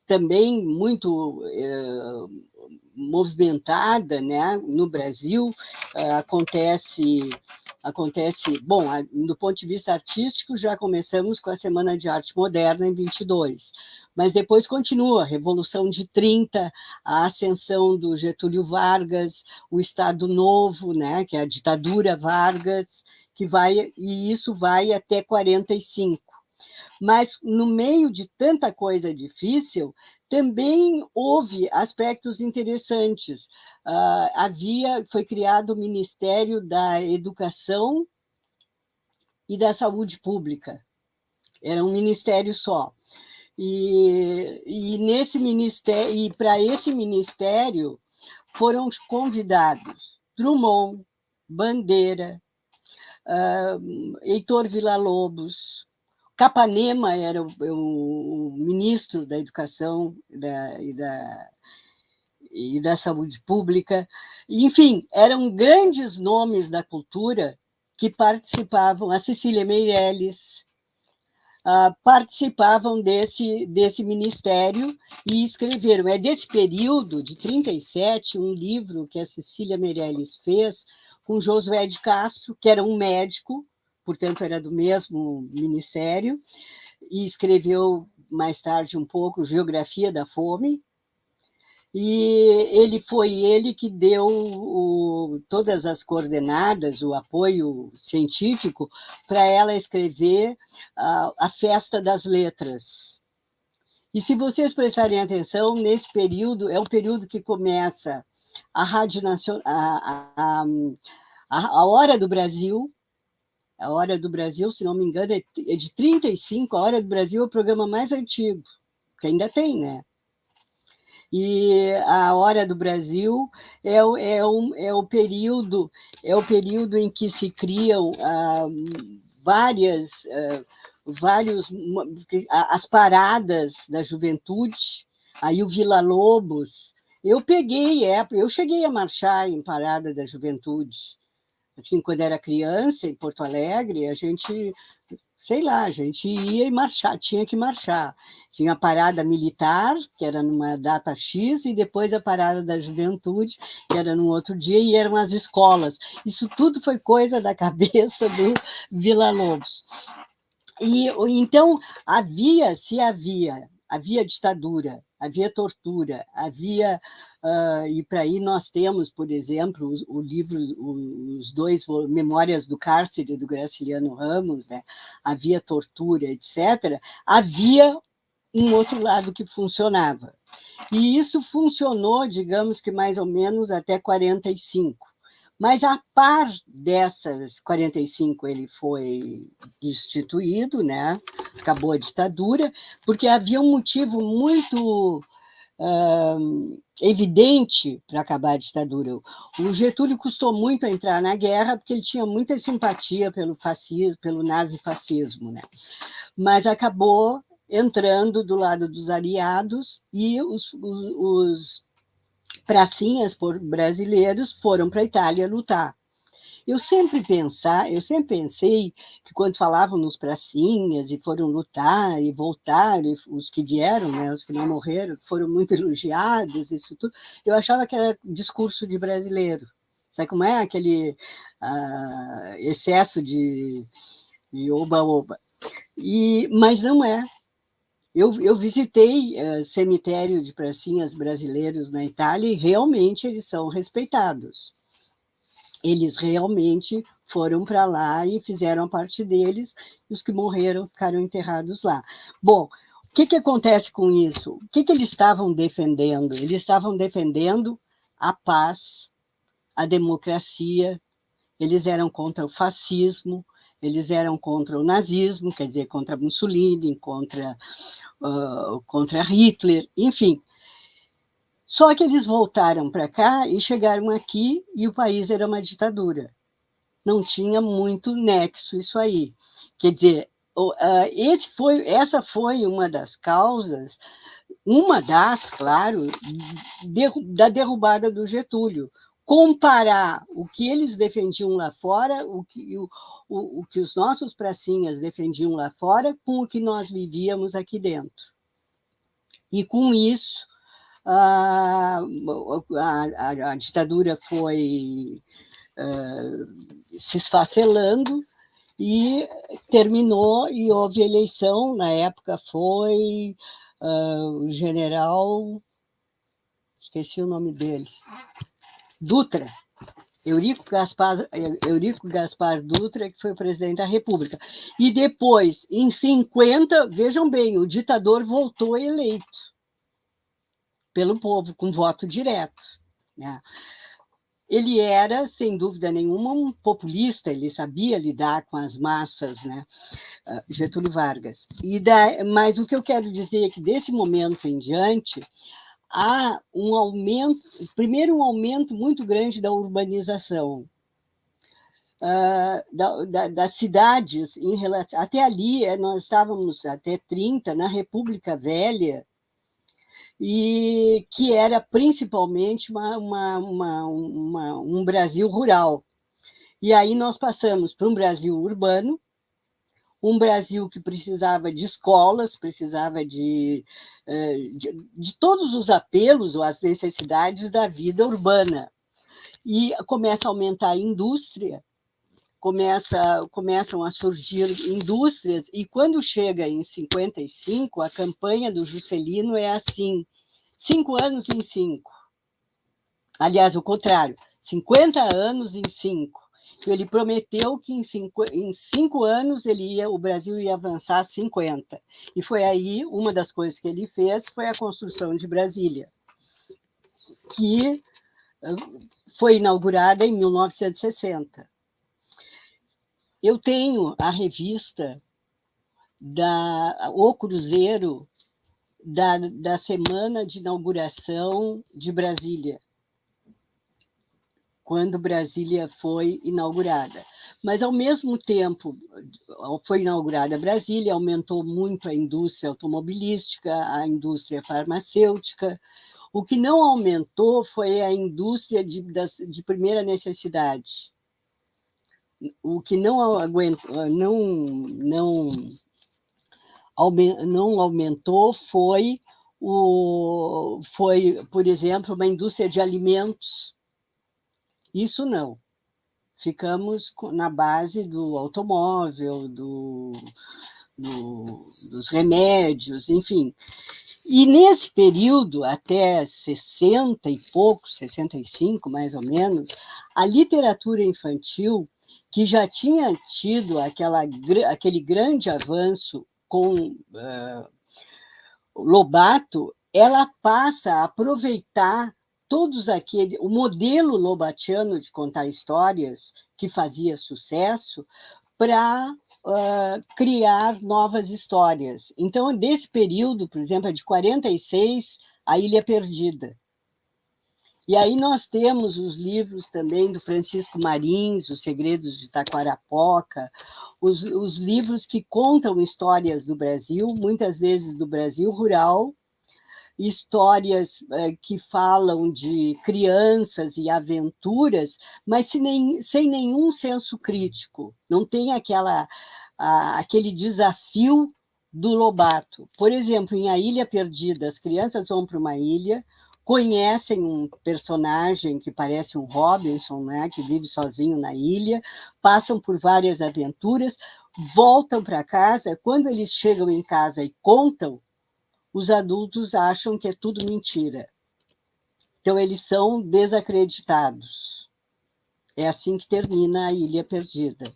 também muito movimentada, né? No Brasil. Acontece, bom, do ponto de vista artístico, já começamos com a Semana de Arte Moderna em 22, mas depois continua a Revolução de 30, a ascensão do Getúlio Vargas, o Estado Novo, né? Que é a ditadura Vargas, e isso vai até 45. Mas, no meio de tanta coisa difícil, também houve aspectos interessantes. Foi criado o Ministério da Educação e da Saúde Pública. Era um ministério só. E para esse ministério foram convidados Drummond, Bandeira, Heitor Villa-Lobos, Capanema era o ministro da Educação e da Saúde Pública. Enfim, eram grandes nomes da cultura que participavam. A Cecília Meirelles participavam desse ministério e escreveram. É desse período, de 37, um livro que a Cecília Meirelles fez com Josué de Castro, que era um médico, portanto, era do mesmo ministério, e escreveu mais tarde um pouco Geografia da Fome, e foi ele que deu todas as coordenadas, o apoio científico, para ela escrever a Festa das Letras. E se vocês prestarem atenção, nesse período, é um período que começa a Rádio Nacional, a Hora do Brasil. A Hora do Brasil, se não me engano, é de 35. A Hora do Brasil é o programa mais antigo, que ainda tem, né? E a Hora do Brasil é o período em que se criam as paradas da juventude. Aí o Villa-Lobos eu cheguei a marchar em Parada da Juventude. Assim, quando era criança, em Porto Alegre, a gente ia e marchar, tinha que marchar. Tinha a parada militar, que era numa data X, e depois a parada da juventude, que era num outro dia, e eram as escolas. Isso tudo foi coisa da cabeça do Villa-Lobos. E então havia ditadura, havia tortura, e para aí nós temos, por exemplo, o livro, os dois Memórias do Cárcere do Graciliano Ramos, né? Havia tortura, etc. Havia um outro lado que funcionava. E isso funcionou, digamos que mais ou menos até 45. Mas, a par dessas 45, ele foi destituído, né? Acabou a ditadura, porque havia um motivo muito evidente para acabar a ditadura. O Getúlio custou muito a entrar na guerra, porque ele tinha muita simpatia pelo fascismo, pelo nazifascismo, né? Mas acabou entrando do lado dos aliados, e os pracinhas brasileiros foram para a Itália lutar. Eu sempre pensei que quando falavam nos pracinhas e foram lutar e voltar, e os que vieram, né, os que não morreram, foram muito elogiados, isso tudo, eu achava que era discurso de brasileiro. Sabe como é? Aquele excesso de oba-oba. Mas não é. Eu visitei cemitério de pracinhas brasileiros na Itália, e realmente eles são respeitados. Eles realmente foram para lá e fizeram a parte deles, e os que morreram ficaram enterrados lá. Bom, o que acontece com isso? O que eles estavam defendendo? Eles estavam defendendo a paz, a democracia, eles eram contra o fascismo, eles eram contra o nazismo, quer dizer, contra Mussolini, contra Hitler, enfim. Só que eles voltaram para cá e chegaram aqui, e o país era uma ditadura. Não tinha muito nexo isso aí. Quer dizer, essa foi uma das causas, claro, da derrubada do Getúlio. Comparar o que eles defendiam lá fora, o que os nossos pracinhas defendiam lá fora, com o que nós vivíamos aqui dentro. E com isso, a ditadura foi se esfacelando e terminou, e houve eleição. Na época foi o general, esqueci o nome dele, Dutra, Eurico Gaspar Dutra, que foi o presidente da República. E depois, em 50, vejam bem, o ditador voltou eleito pelo povo, com voto direto, né? Ele era, sem dúvida nenhuma, um populista, ele sabia lidar com as massas, né? Getúlio Vargas. Mas o que eu quero dizer é que, desse momento em diante, há um aumento muito grande da urbanização, das cidades, até ali, nós estávamos até 30, na República Velha, e que era principalmente um Brasil rural. E aí nós passamos para um Brasil urbano, um Brasil que precisava de escolas, precisava de todos os apelos ou as necessidades da vida urbana. E começa a aumentar a indústria, começam a surgir indústrias, e quando chega em 55, a campanha do Juscelino é assim: 5 anos em 5. Aliás, o contrário, 50 anos em 5. Ele prometeu que em 5 anos o Brasil ia avançar 50. E foi aí, uma das coisas que ele fez foi a construção de Brasília, que foi inaugurada em 1960. Eu tenho a revista O Cruzeiro da semana de inauguração de Brasília, quando Brasília foi inaugurada. Mas, ao mesmo tempo, foi inaugurada Brasília, aumentou muito a indústria automobilística, a indústria farmacêutica, O que não aumentou foi a indústria de primeira necessidade. O que não aguentou, não aumentou foi, por exemplo, uma indústria de alimentos. Isso não. Ficamos na base do automóvel, dos remédios, enfim. E nesse período, até 60 e pouco, 65 mais ou menos, a literatura infantil, que já tinha tido aquele grande avanço com Lobato, ela passa a aproveitar o modelo lobatiano de contar histórias, que fazia sucesso, para criar novas histórias. Então, desse período, por exemplo, é de 46, A Ilha Perdida. E aí nós temos os livros também do Francisco Marins, Os Segredos de Taquarapoca, os livros que contam histórias do Brasil, muitas vezes do Brasil rural, histórias que falam de crianças e aventuras, mas sem nenhum senso crítico. Não tem aquele desafio do Lobato. Por exemplo, em A Ilha Perdida, as crianças vão para uma ilha, conhecem um personagem que parece um Robinson, né, que vive sozinho na ilha, passam por várias aventuras, voltam para casa. Quando eles chegam em casa e contam, os adultos acham que é tudo mentira. Então, eles são desacreditados. É assim que termina A Ilha Perdida.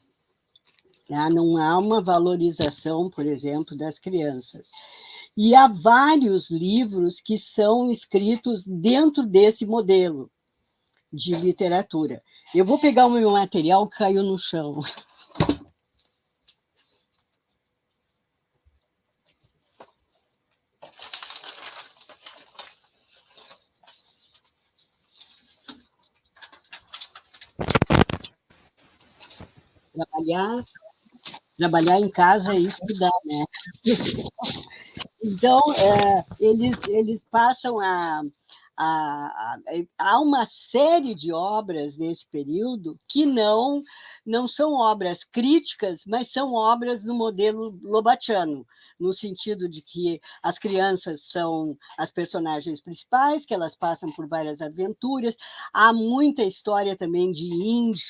Não há uma valorização, por exemplo, das crianças. E há vários livros que são escritos dentro desse modelo de literatura. Eu vou pegar o meu material que caiu no chão. Trabalhar em casa e estudar, né? Então, eles passam há uma série de obras nesse período que não são obras críticas, mas são obras no modelo lobatiano, no sentido de que as crianças são as personagens principais, que elas passam por várias aventuras. Há muita história também de índio.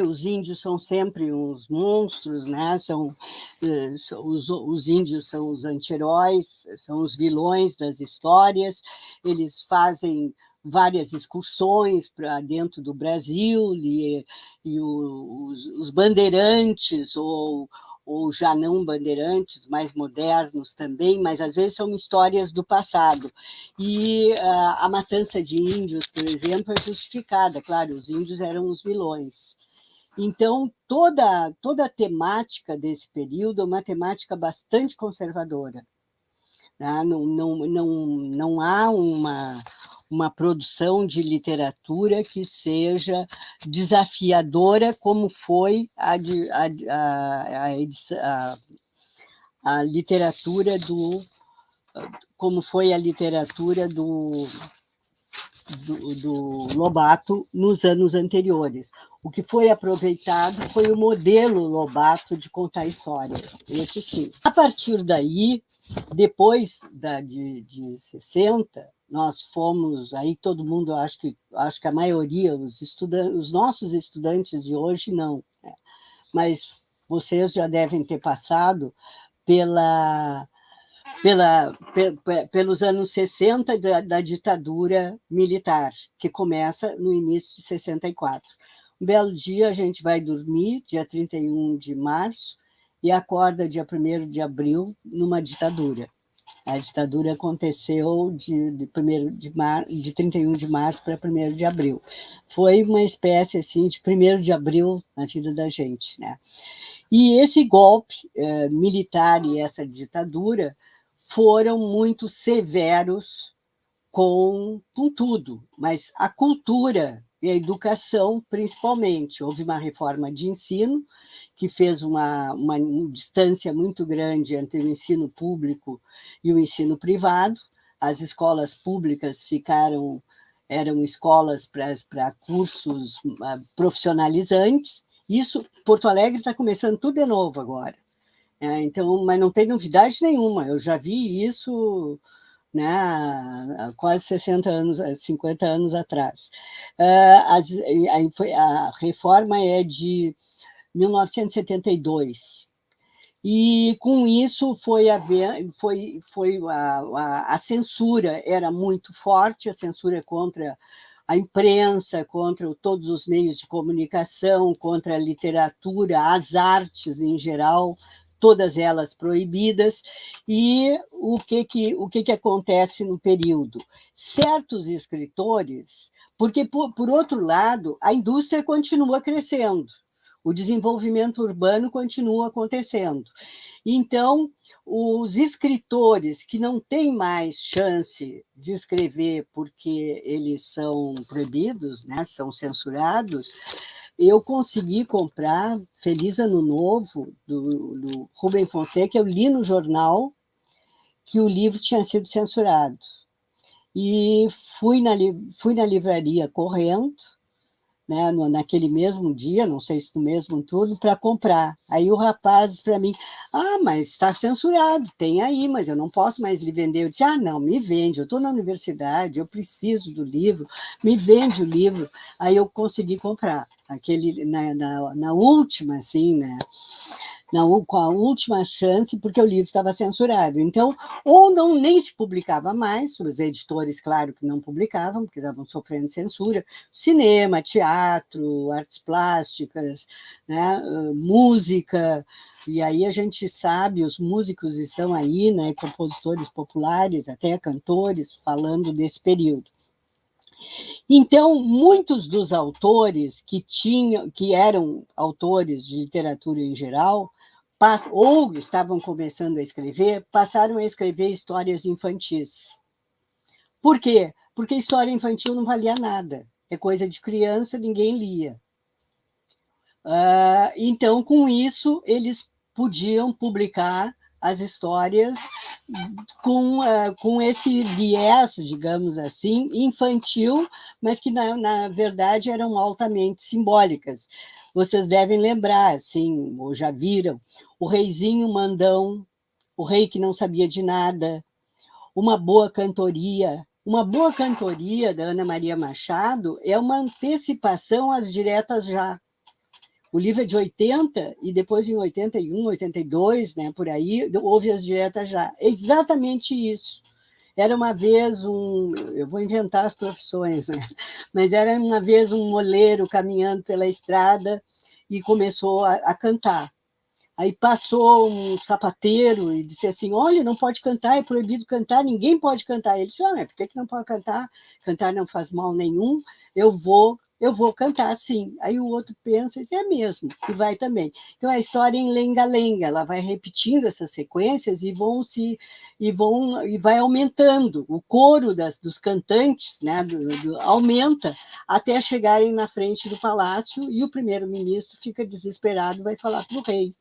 Os índios são sempre uns monstros, né? Os índios são os anti-heróis, são os vilões das histórias. Eles fazem várias excursões para dentro do Brasil, e os bandeirantes, ou já não bandeirantes, mais modernos também, mas às vezes são histórias do passado. E a matança de índios, por exemplo, é justificada. Claro, os índios eram os vilões. Então, toda a temática desse período é uma temática bastante conservadora. Não há uma produção de literatura que seja desafiadora, como foi a literatura do Lobato nos anos anteriores. O que foi aproveitado foi o modelo Lobato de contar histórias, esse sim. A partir daí, depois de 60, nós fomos, aí todo mundo, acho que a maioria, os nossos estudantes de hoje não, né? Mas vocês já devem ter passado pelos anos 60 da ditadura militar, que começa no início de 64. Um belo dia a gente vai dormir, dia 31 de março, e acorda dia 1º de abril numa ditadura. A ditadura aconteceu de 31 de março para 1º de abril. Foi uma espécie assim, de 1º de abril na vida da gente, né? E esse golpe militar e essa ditadura foram muito severos com tudo, mas a cultura e a educação, principalmente. Houve uma reforma de ensino que fez uma distância muito grande entre o ensino público e o ensino privado, as escolas públicas eram escolas para cursos profissionalizantes. Isso, Porto Alegre está começando tudo de novo agora. Então, mas não tem novidade nenhuma. Eu já vi isso, né, há quase 60 anos, 50 anos atrás. A reforma é de 1972. E, com isso, a censura era muito forte, a censura contra a imprensa, contra todos os meios de comunicação, contra a literatura, as artes em geral, todas elas proibidas. E o que acontece no período? Certos escritores, porque, por outro lado, a indústria continua crescendo, o desenvolvimento urbano continua acontecendo. Então, os escritores que não têm mais chance de escrever porque eles são proibidos, né, são censurados, eu consegui comprar Feliz Ano Novo, do Rubem Fonseca. Eu li no jornal que o livro tinha sido censurado. E fui na livraria correndo, né, naquele mesmo dia, não sei se no mesmo turno, para comprar. Aí o rapaz disse para mim, mas está censurado, tem aí, mas eu não posso mais lhe vender. Eu disse, não, me vende, eu estou na universidade, eu preciso do livro, me vende o livro. Aí eu consegui comprar, na última, assim, né, com a última chance, porque o livro estava censurado. Então, ou nem se publicava mais, os editores, claro, que não publicavam, porque estavam sofrendo censura, cinema, teatro, artes plásticas, né, música, e aí a gente sabe, os músicos estão aí, né, compositores populares, até cantores, falando desse período. Então, muitos dos autores que eram autores de literatura em geral, ou estavam começando a escrever, passaram a escrever histórias infantis. Por quê? Porque história infantil não valia nada. É coisa de criança, ninguém lia. Então, com isso, eles podiam publicar as histórias com esse viés, digamos assim, infantil, mas que, na verdade, eram altamente simbólicas. Vocês devem lembrar, assim, ou já viram, o Reizinho Mandão, o rei que não sabia de nada, Uma Boa Cantoria. Uma Boa Cantoria, da Ana Maria Machado, é uma antecipação às Diretas Já. O livro é de 80, e depois, em 81, 82, né, por aí, houve as Diretas Já. É exatamente isso. Era uma vez eu vou inventar as profissões, né? Mas era uma vez um moleiro caminhando pela estrada e começou a cantar. Aí passou um sapateiro e disse assim, olha, não pode cantar, é proibido cantar, ninguém pode cantar. Ele disse, mas por que não pode cantar? Cantar não faz mal nenhum, eu vou cantar sim. Aí o outro pensa, é mesmo, e vai também. Então, a história em lenga-lenga, ela vai repetindo essas sequências e vai aumentando. O coro dos cantantes, né, aumenta até chegarem na frente do palácio e o primeiro-ministro fica desesperado, vai falar para o rei.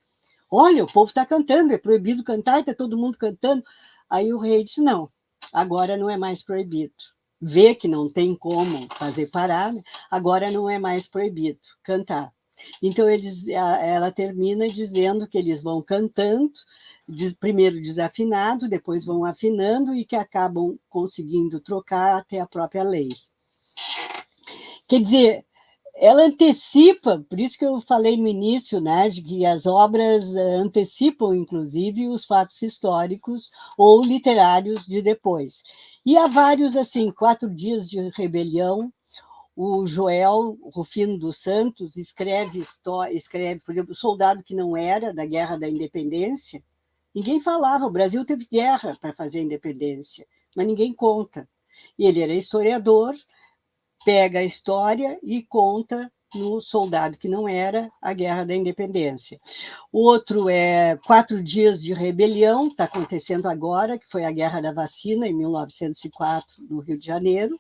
Olha, o povo está cantando, é proibido cantar, está todo mundo cantando. Aí o rei disse, não, agora não é mais proibido. Vê que não tem como fazer parar, né? Agora não é mais proibido cantar. Então, ela termina dizendo que eles vão cantando, primeiro desafinado, depois vão afinando e que acabam conseguindo trocar até a própria lei. Quer dizer, ela antecipa, por isso que eu falei no início, né, de que as obras antecipam, inclusive, os fatos históricos ou literários de depois. E há vários, assim, 4 Dias de Rebelião. O Joel Rufino dos Santos escreve, por exemplo, O Soldado que Não Era, da Guerra da Independência. Ninguém falava, o Brasil teve guerra para fazer a independência, mas ninguém conta. E ele era historiador, pega a história e conta no Soldado que Não Era, a Guerra da Independência. O outro é 4 Dias de Rebelião, está acontecendo agora, que foi a Guerra da Vacina, em 1904, no Rio de Janeiro.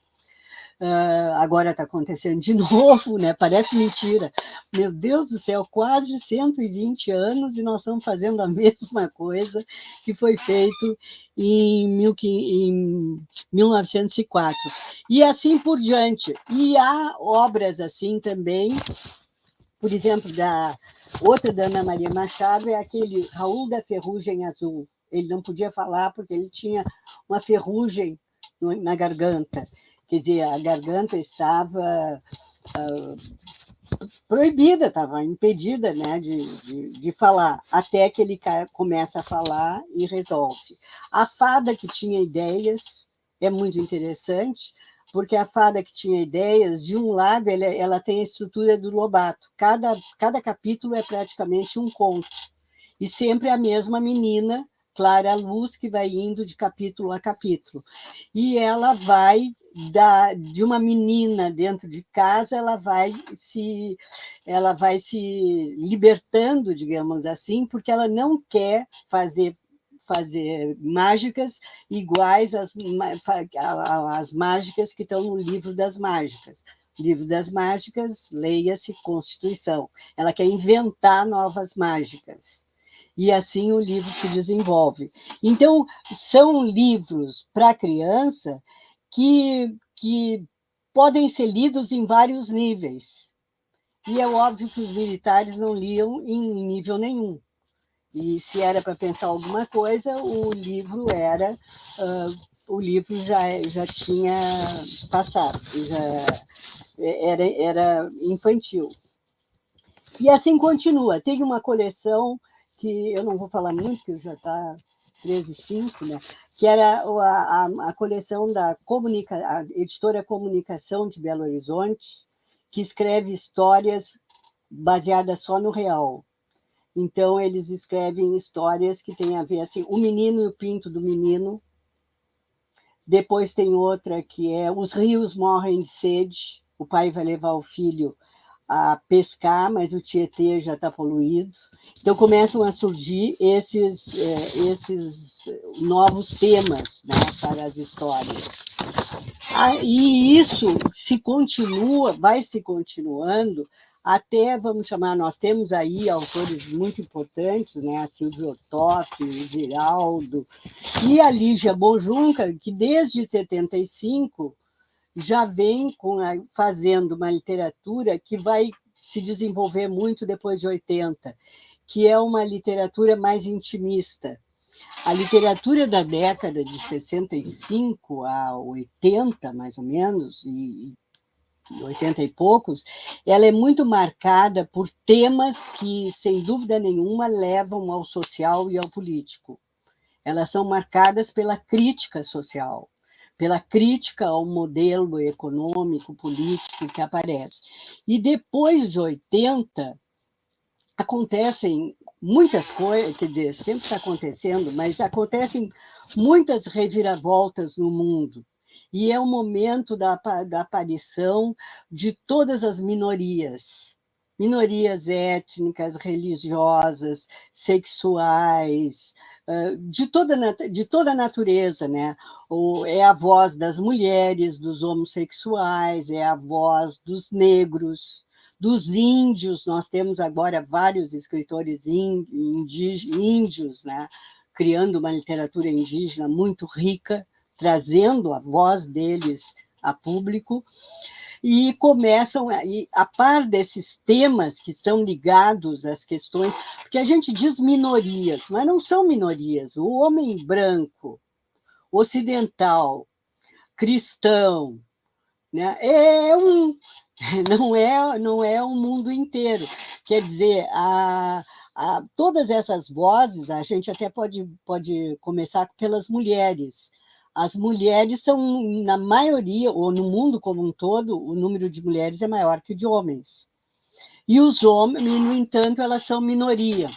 Agora está acontecendo de novo, né? Parece mentira. Meu Deus do céu, quase 120 anos e nós estamos fazendo a mesma coisa que foi feito em 1904. E assim por diante. E há obras assim também, por exemplo, outra da Ana Maria Machado é aquele Raul da Ferrugem Azul. Ele não podia falar porque ele tinha uma ferrugem na garganta. Quer dizer, a garganta estava proibida, estava impedida, né, de falar, até que ele começa a falar e resolve. A fada que tinha ideias é muito interessante, porque a fada que tinha ideias, de um lado, ela tem a estrutura do Lobato. Cada capítulo é praticamente um conto. E sempre a mesma menina, Clara Luz, que vai indo de capítulo a capítulo. E ela vai, de uma menina dentro de casa, ela vai se libertando, digamos assim, porque ela não quer fazer mágicas iguais às mágicas que estão no livro das mágicas. Livro das mágicas, leia-se Constituição. Ela quer inventar novas mágicas. E assim o livro se desenvolve. Então, são livros para criança que podem ser lidos em vários níveis. E é óbvio que os militares não liam em nível nenhum. E se era para pensar alguma coisa, o livro já tinha passado, já era infantil. E assim continua. Tem uma coleção que eu não vou falar muito, porque já está 13h05, né? Que era a coleção da a editora Comunicação de Belo Horizonte, que escreve histórias baseadas só no real. Então, eles escrevem histórias que têm a ver, assim, o menino e o pinto do menino. Depois tem outra que é Os rios morrem de sede, o pai vai levar o filho a pescar, mas o Tietê já está poluído. Então, começam a surgir esses novos temas, né, para as histórias. E isso vai se continuando até, vamos chamar, nós temos aí autores muito importantes, né, a Silvia Ortoff, o Giraldo, e a Lígia Bonjunca, que desde 75 já vem fazendo uma literatura que vai se desenvolver muito depois de 80, que é uma literatura mais intimista. A literatura da década de 65 a 80, mais ou menos, e 80 e poucos, ela é muito marcada por temas que, sem dúvida nenhuma, levam ao social e ao político. Elas são marcadas pela crítica social, pela crítica ao modelo econômico, político que aparece. E depois de 80, acontecem muitas coisas, quer dizer, sempre está acontecendo, mas acontecem muitas reviravoltas no mundo. E é o momento da aparição de todas as minorias étnicas, religiosas, sexuais, de toda a natureza, né? É a voz das mulheres, dos homossexuais, é a voz dos negros, dos índios. Nós temos agora vários escritores índios, né? Criando uma literatura indígena muito rica, trazendo a voz deles a público. E começam, a par desses temas que são ligados às questões, porque a gente diz minorias, mas não são minorias. O homem branco, ocidental, cristão, né, não é o mundo inteiro. Quer dizer, todas essas vozes, a gente até pode começar pelas mulheres. As mulheres são, na maioria, ou no mundo como um todo, o número de mulheres é maior que o de homens. E os homens, no entanto, elas são minoria.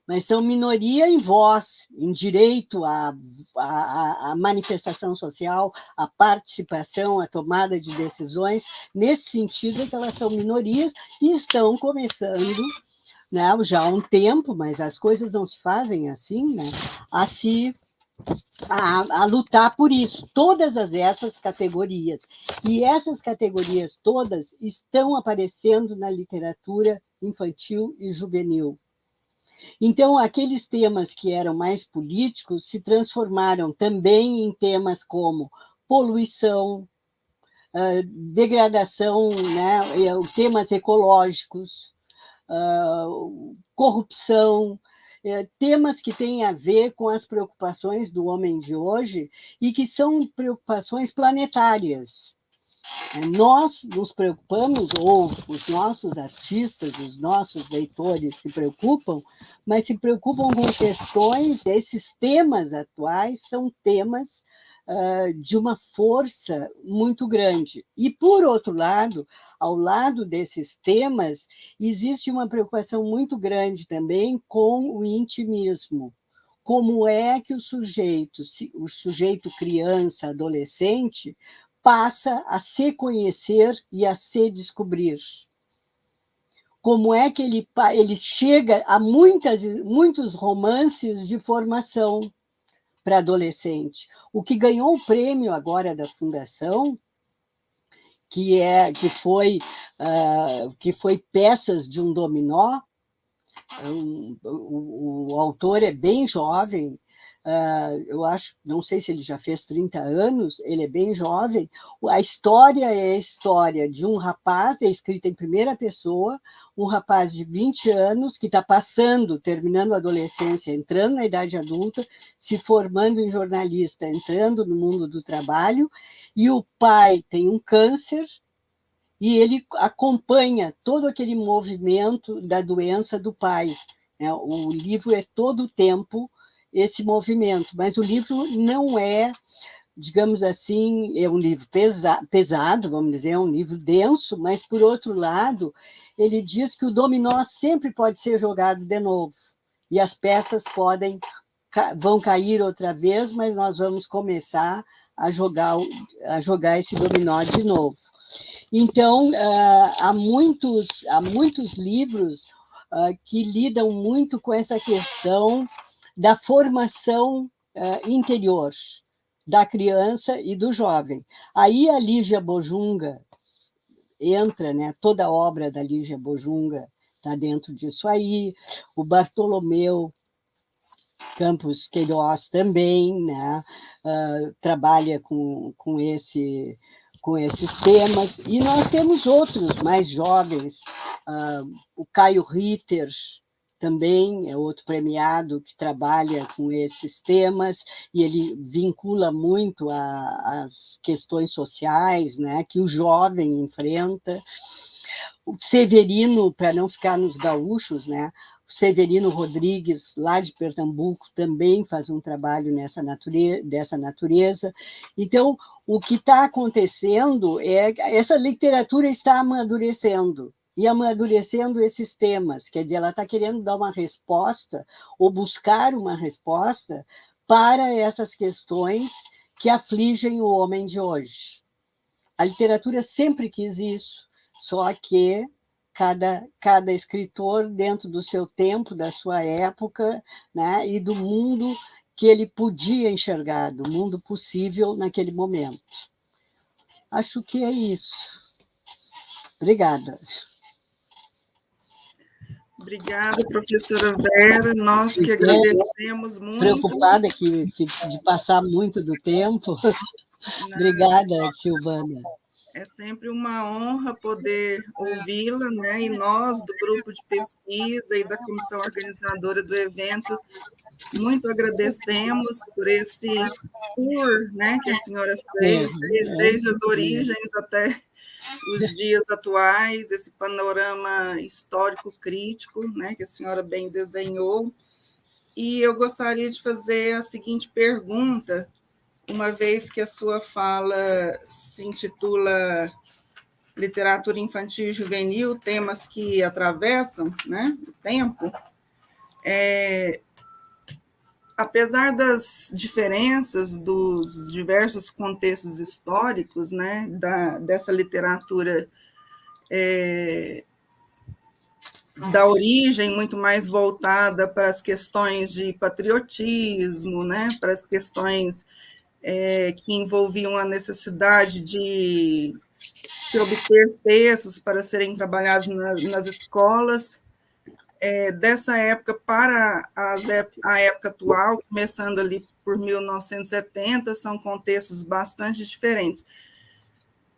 Mas são minoria em voz, em direito à manifestação social, à participação, à tomada de decisões. Nesse sentido, é que elas são minorias e estão começando, né, já há um tempo, mas as coisas não se fazem assim, né, a se a lutar por isso, todas essas categorias. E essas categorias todas estão aparecendo na literatura infantil e juvenil. Então, aqueles temas que eram mais políticos se transformaram também em temas como poluição, degradação, né, temas ecológicos, corrupção, temas que têm a ver com as preocupações do homem de hoje e que são preocupações planetárias. Nós nos preocupamos, ou os nossos artistas, os nossos leitores se preocupam, mas se preocupam com questões, esses temas atuais são temas de uma força muito grande. E, por outro lado, ao lado desses temas, existe uma preocupação muito grande também com o intimismo. Como é que o sujeito criança, adolescente, passa a se conhecer e a se descobrir? Como é que ele chega a muitos romances de formação para adolescente? O que ganhou o prêmio agora da Fundação, que foi Peças de um Dominó. O autor é bem jovem, eu acho, não sei se ele já fez 30 anos, ele é bem jovem. A história é a história de um rapaz, é escrita em primeira pessoa, um rapaz de 20 anos que está terminando a adolescência, entrando na idade adulta, se formando em jornalista, entrando no mundo do trabalho, e o pai tem um câncer, e ele acompanha todo aquele movimento da doença do pai. O livro é todo o tempo esse movimento, mas o livro não é, digamos assim, é um livro pesado, vamos dizer, é um livro denso, mas, por outro lado, ele diz que o dominó sempre pode ser jogado de novo, e as peças vão cair outra vez, mas nós vamos começar a jogar esse dominó de novo. Então, há muitos livros que lidam muito com essa questão da formação interior da criança e do jovem. Aí a Lígia Bojunga entra, né? Toda a obra da Lígia Bojunga está dentro disso aí, o Bartolomeu Campos Queiroz também, né? Trabalha com esses temas, e nós temos outros mais jovens, o Caio Ritter também é outro premiado que trabalha com esses temas, e ele vincula muito às questões sociais, né, que o jovem enfrenta. O Severino, para não ficar nos gaúchos, né, o Severino Rodrigues, lá de Pernambuco, também faz um trabalho dessa natureza. Então, o que está acontecendo é que essa literatura está amadurecendo, e amadurecendo esses temas, quer dizer, ela está querendo dar uma resposta, ou buscar uma resposta para essas questões que afligem o homem de hoje. A literatura sempre quis isso, só que cada escritor, dentro do seu tempo, da sua época, né, e do mundo que ele podia enxergar, do mundo possível naquele momento. Acho que é isso. Obrigada. Obrigada, professora Vera. Nós que agradecemos muito. Preocupada de passar muito do tempo. Obrigada, Silvana. É sempre uma honra poder ouvi-la, né? E nós, do grupo de pesquisa e da comissão organizadora do evento, muito agradecemos por esse tour, né, que a senhora fez, desde as origens até os dias atuais, esse panorama histórico crítico, né, que a senhora bem desenhou. E eu gostaria de fazer a seguinte pergunta, uma vez que a sua fala se intitula Literatura Infantil e Juvenil, temas que atravessam, né, o tempo, apesar das diferenças dos diversos contextos históricos, né, dessa literatura da origem muito mais voltada para as questões de patriotismo, né, para as questões que envolviam a necessidade de se obter textos para serem trabalhados nas escolas, dessa época para a época atual, começando ali por 1970, são contextos bastante diferentes.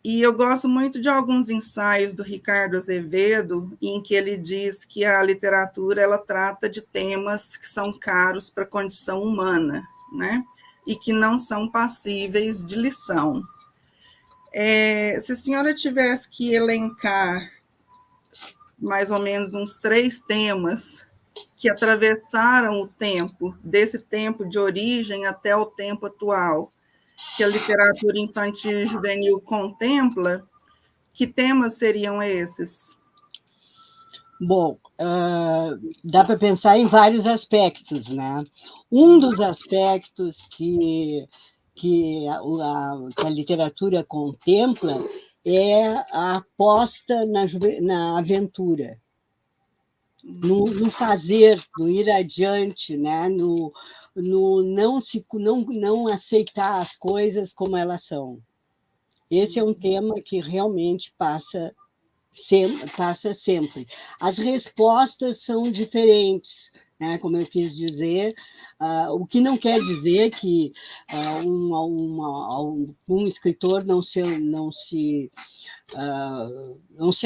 E eu gosto muito de alguns ensaios do Ricardo Azevedo, em que ele diz que a literatura ela trata de temas que são caros para a condição humana, né? E que não são passíveis de lição. Se a senhora tivesse que elencar mais ou menos uns 3 temas que atravessaram o tempo, desse tempo de origem até o tempo atual, que a literatura infantil e juvenil contempla, que temas seriam esses? Bom, dá para pensar em vários aspectos, né? Um dos aspectos que a literatura contempla é a aposta na aventura, no fazer, no ir adiante, né? No não aceitar as coisas como elas são. Esse é um tema que realmente passa sempre. As respostas são diferentes, né? Como eu quis dizer, o que não quer dizer que um escritor não se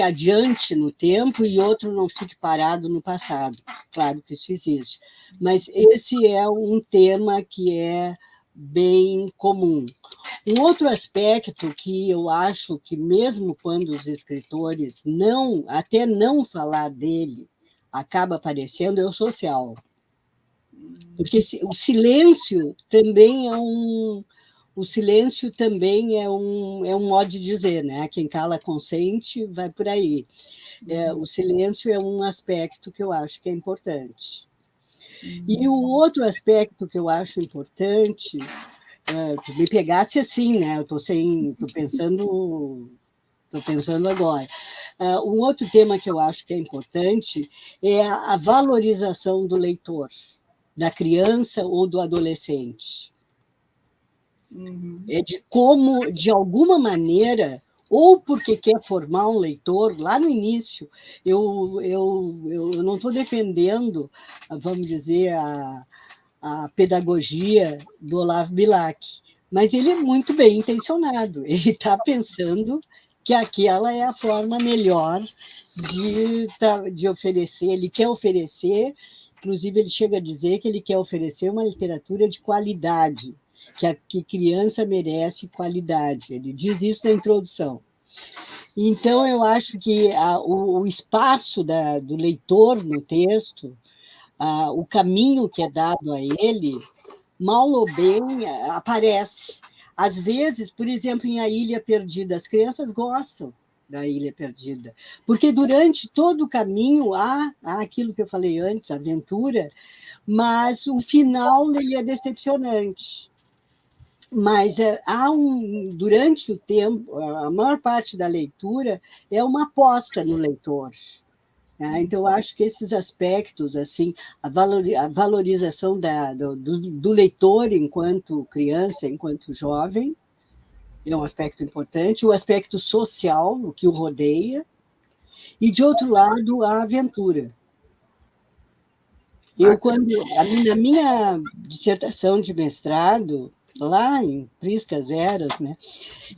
adiante no tempo e outro não fique parado no passado. Claro que isso existe. Mas esse é um tema que é bem comum. Um outro aspecto que eu acho que, mesmo quando os escritores até não falar dele, acaba aparecendo, é o social. Porque o silêncio também é um modo de dizer, né? Quem cala consente, vai por aí. O silêncio é um aspecto que eu acho que é importante. E o outro aspecto que eu acho importante, que me pegasse assim, né? Estou pensando agora. Um outro tema que eu acho que é importante é a valorização do leitor, da criança ou do adolescente. É de como, de alguma maneira, ou porque quer formar um leitor, lá no início, eu não estou defendendo, vamos dizer, a pedagogia do Olavo Bilac, mas ele é muito bem intencionado, ele está pensando que aquela é a forma melhor de oferecer, ele quer oferecer, inclusive ele chega a dizer que ele quer oferecer uma literatura de qualidade, que a criança merece qualidade, ele diz isso na introdução. Então, eu acho que o espaço do leitor no texto, o caminho que é dado a ele, mal ou bem, aparece. Às vezes, por exemplo, em A Ilha Perdida, as crianças gostam da Ilha Perdida, porque durante todo o caminho há aquilo que eu falei antes, a aventura, mas o final ele é decepcionante. Mas durante o tempo, a maior parte da leitura é uma aposta no leitor. Então, eu acho que esses aspectos, assim, a valorização do leitor enquanto criança, enquanto jovem, é um aspecto importante, o aspecto social, o que o rodeia, e, de outro lado, a aventura. Na minha dissertação de mestrado, lá em Priscas Eras, né,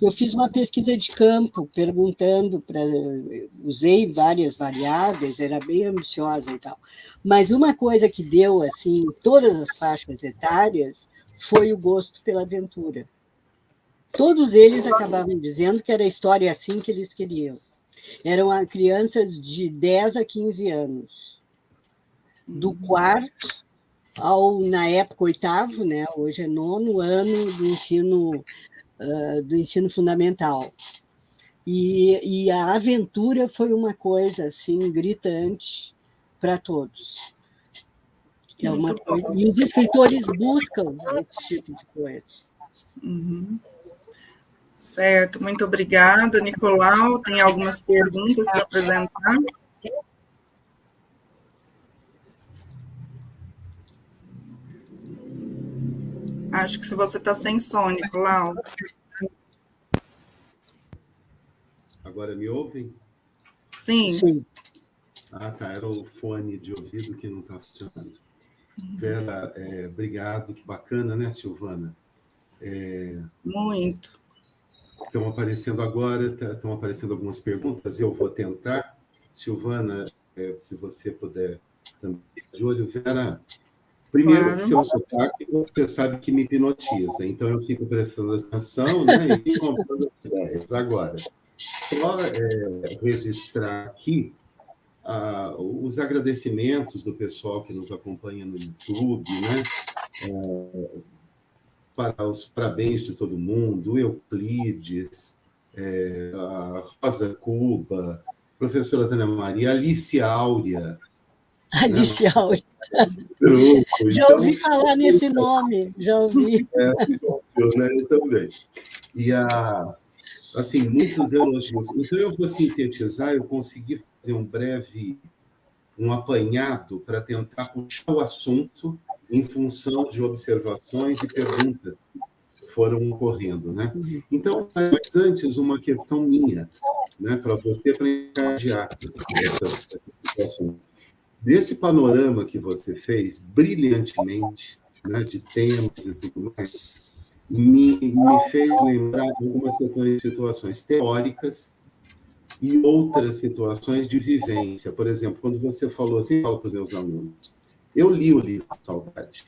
eu fiz uma pesquisa de campo, usei várias variáveis, era bem ambiciosa e tal, mas uma coisa que deu, assim, em todas as faixas etárias, foi o gosto pela aventura. Todos eles acabavam dizendo que era a história assim que eles queriam. Eram crianças de 10 a 15 anos, do quarto na época, 8º, né? Hoje é 9º ano do ensino fundamental. E a aventura foi uma coisa assim gritante para todos. E os escritores buscam esse tipo de coisa. Certo, muito obrigada, Nicolau. Tem algumas perguntas para apresentar? Acho que se você está sem som, Nicolau. Agora me ouvem? Sim. Sim. Ah, tá, era o fone de ouvido que não está funcionando. Vera, obrigado, que bacana, né, Silvana? Muito. Estão aparecendo agora, estão aparecendo algumas perguntas, eu vou tentar. Silvana, se você puder também ficar de olho. Vera, primeiro, Claro. seu sotaque, você sabe que me hipnotiza, então eu fico prestando atenção, né, e contando as ideias. Agora, só registrar aqui os agradecimentos do pessoal que nos acompanha no YouTube, né? Para os parabéns de todo mundo, o Euclides, a Rosa Cuba, a professora Tânia Maria, Alice Áurea. Alice Áurea. Grupo. Já ouvi falar nesse nome, já ouvi. Eu também. E, assim, muitos elogios. Então, eu vou sintetizar, eu consegui fazer um apanhado para tentar puxar o assunto em função de observações e perguntas que foram ocorrendo, né? Então, mas antes, uma questão minha, né, para você, para encadear essa situação. Desse panorama que você fez, brilhantemente, né, de temas e tudo mais, me fez lembrar algumas situações teóricas e outras situações de vivência. Por exemplo, quando você falou assim, falo para os meus alunos, eu li o livro Saudade,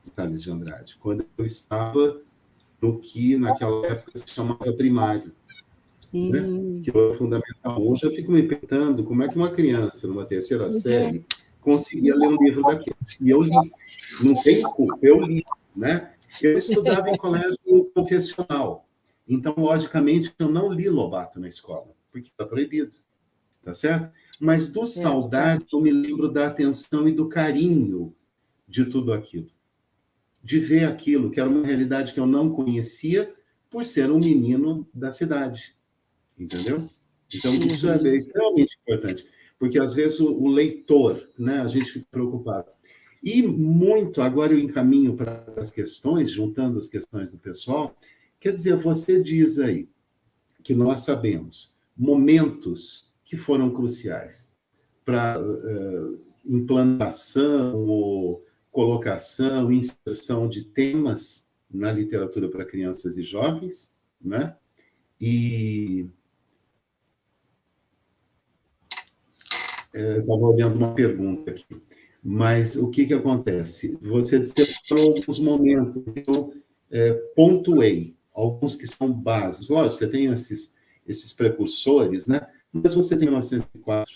de Tales de Andrade, quando eu estava no que naquela época se chamava primário, né? Que era fundamental. Hoje eu fico me perguntando como é que uma criança, numa terceira série, conseguia ler um livro daquele. E eu li. Não tem culpa, eu li, né? Eu estudava em colégio confessional. Então, logicamente, eu não li Lobato na escola, porque está proibido, tá certo? Mas do Saudade, eu me lembro da atenção e do carinho de tudo aquilo. De ver aquilo, que era uma realidade que eu não conhecia, por ser um menino da cidade. Entendeu? Então, isso é extremamente importante, porque, às vezes, o leitor, né, a gente fica preocupado. E muito, agora eu encaminho para as questões, juntando as questões do pessoal, quer dizer, você diz aí que nós sabemos momentos que foram cruciais para implantação, ou colocação, inserção de temas na literatura para crianças e jovens, né? E estava olhando uma pergunta aqui, mas o que acontece? Você separou alguns momentos, eu pontuei alguns que são básicos. Lógico, você tem esses precursores, né? Mas você tem 1904,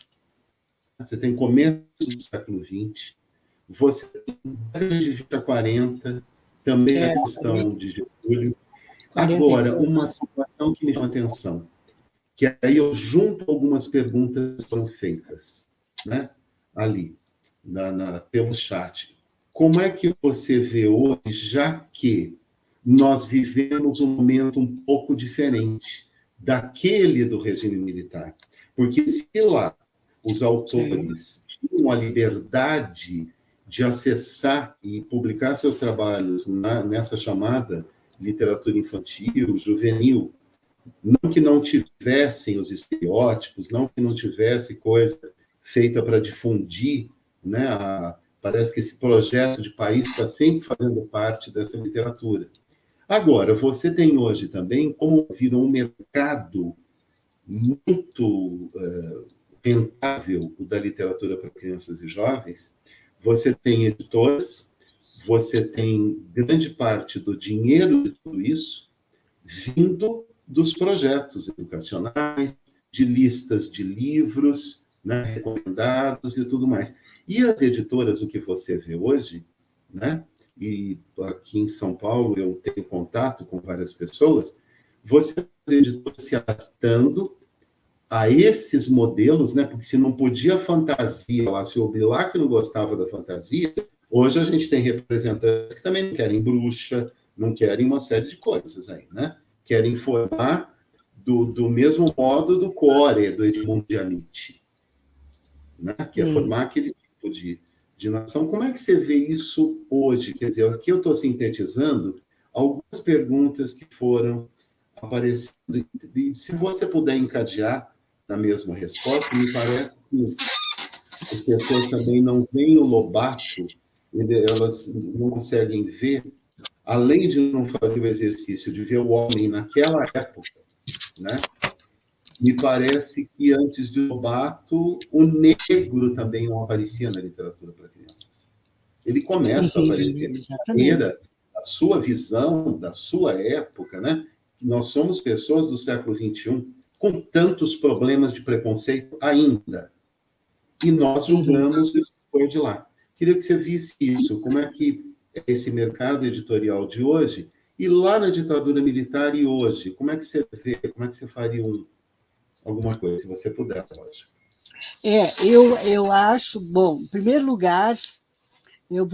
você tem começo do século XX, você tem de 20 a 40, também a questão de Getúlio. Agora, uma situação que me chama a atenção, que aí eu junto algumas perguntas que foram feitas, né? Ali, pelo chat. Como é que você vê hoje, já que nós vivemos um momento um pouco diferente daquele do regime militar? Porque se lá os autores tinham a liberdade de acessar e publicar seus trabalhos nessa chamada literatura infantil, juvenil, não que não tivessem os estereótipos, não que não tivesse coisa feita para difundir, né? Parece que esse projeto de país está sempre fazendo parte dessa literatura. Agora, você tem hoje também, como virou um mercado muito rentável o da literatura para crianças e jovens, você tem editoras, você tem grande parte do dinheiro de tudo isso vindo dos projetos educacionais, de listas de livros, né, recomendados e tudo mais. E as editoras, o que você vê hoje, né, e aqui em São Paulo eu tenho contato com várias pessoas, você vê as editoras se adaptando a esses modelos, né, porque se não podia fantasia lá, se o Bilac não gostava da fantasia, hoje a gente tem representantes que também não querem bruxa, não querem uma série de coisas aí, né? Querem formar do mesmo modo do Core, do Edmundo de Amici, né? Que é formar aquele tipo de nação. Como é que você vê isso hoje? Quer dizer, aqui eu estou sintetizando algumas perguntas que foram aparecendo. E se você puder encadear na mesma resposta, me parece que as pessoas também não veem o Lobato, elas não conseguem ver, além de não fazer o exercício de ver o homem naquela época, né? Me parece que antes de Lobato, o negro também não aparecia na literatura para crianças. Ele começa a aparecer na maneira, a sua visão, da sua época, né? Nós somos pessoas do século XXI com tantos problemas de preconceito ainda. E nós julgamos o escritor de lá. Queria que você visse isso, como é que é esse mercado editorial de hoje, e lá na ditadura militar e hoje, como é que você vê, como é que você faria alguma coisa, se você puder, lógico. Eu acho, bom, em primeiro lugar, eu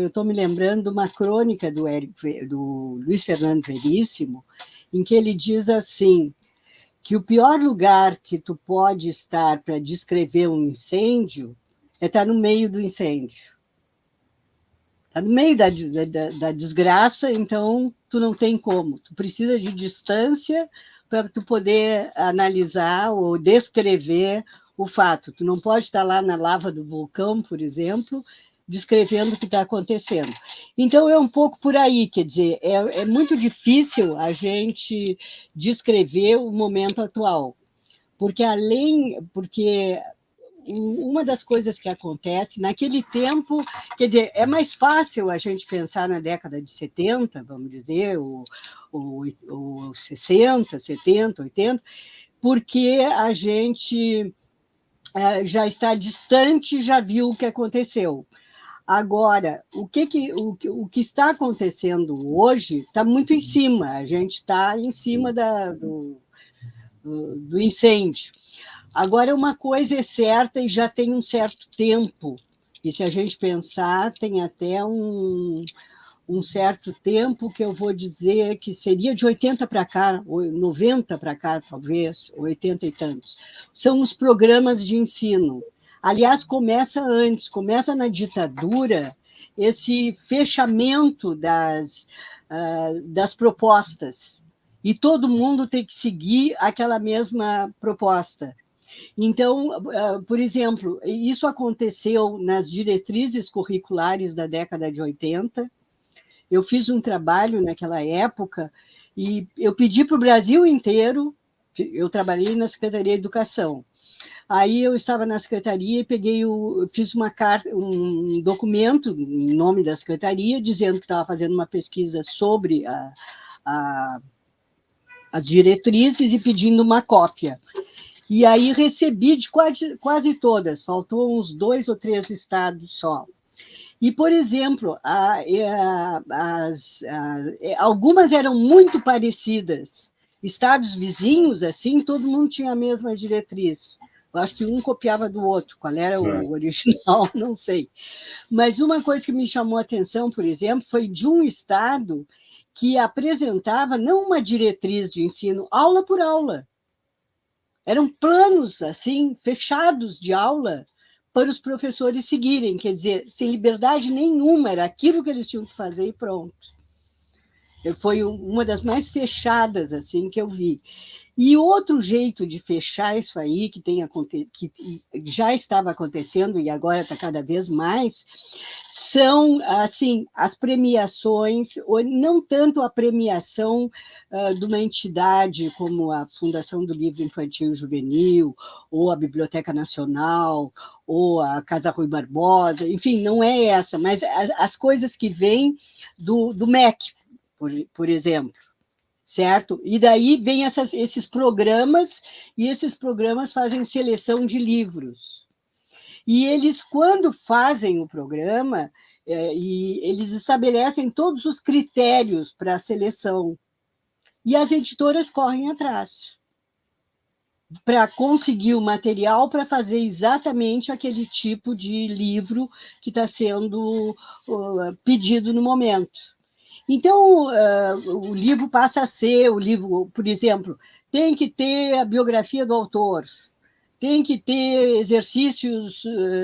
estou me lembrando de uma crônica do Luiz Fernando Veríssimo, em que ele diz assim, que o pior lugar que tu pode estar para descrever um incêndio é estar no meio do incêndio. Está no meio da desgraça, então tu não tem como. Tu precisa de distância para tu poder analisar ou descrever o fato. Tu não pode estar lá na lava do vulcão, por exemplo, descrevendo o que está acontecendo. Então, é um pouco por aí, quer dizer, é muito difícil a gente descrever o momento atual, porque uma das coisas que acontece, naquele tempo, quer dizer, é mais fácil a gente pensar na década de 70, vamos dizer, ou 60, 70, 80, porque a gente já está distante, já viu o que aconteceu. Agora, o que está acontecendo hoje está muito em cima, a gente está em cima do incêndio. Agora, uma coisa é certa e já tem um certo tempo, e se a gente pensar, tem até um certo tempo que eu vou dizer que seria de 80 para cá, 90 para cá, talvez, 80 e tantos. São os programas de ensino. Aliás, começa antes, começa na ditadura, esse fechamento das propostas, e todo mundo tem que seguir aquela mesma proposta. Então, por exemplo, isso aconteceu nas diretrizes curriculares da década de 80. Eu fiz um trabalho naquela época e eu pedi para o Brasil inteiro, eu trabalhei na Secretaria de Educação. Aí eu estava na secretaria e fiz uma carta, um documento em nome da secretaria, dizendo que estava fazendo uma pesquisa sobre as diretrizes e pedindo uma cópia. E aí recebi de quase todas, faltou uns 2 ou 3 estados só. E, por exemplo, algumas eram muito parecidas. Estados vizinhos, assim, todo mundo tinha a mesma diretriz. Eu acho que um copiava do outro. Qual era o original, não sei. Mas uma coisa que me chamou a atenção, por exemplo, foi de um estado que apresentava não uma diretriz de ensino, aula por aula. Eram planos, assim, fechados de aula para os professores seguirem, quer dizer, sem liberdade nenhuma, era aquilo que eles tinham que fazer e pronto. Foi uma das mais fechadas assim que eu vi. E outro jeito de fechar isso aí, que já estava acontecendo e agora está cada vez mais, são assim, as premiações, ou não tanto a premiação de uma entidade como a Fundação do Livro Infantil e Juvenil, ou a Biblioteca Nacional, ou a Casa Rui Barbosa, enfim, não é essa, mas as coisas que vêm do MEC, por exemplo. Certo? E daí vem esses programas, e esses programas fazem seleção de livros. E eles, quando fazem o programa, e eles estabelecem todos os critérios para a seleção. E as editoras correm atrás para conseguir o material para fazer exatamente aquele tipo de livro que está sendo pedido no momento. Então, o livro passa a ser, por exemplo, tem que ter a biografia do autor, tem que ter exercícios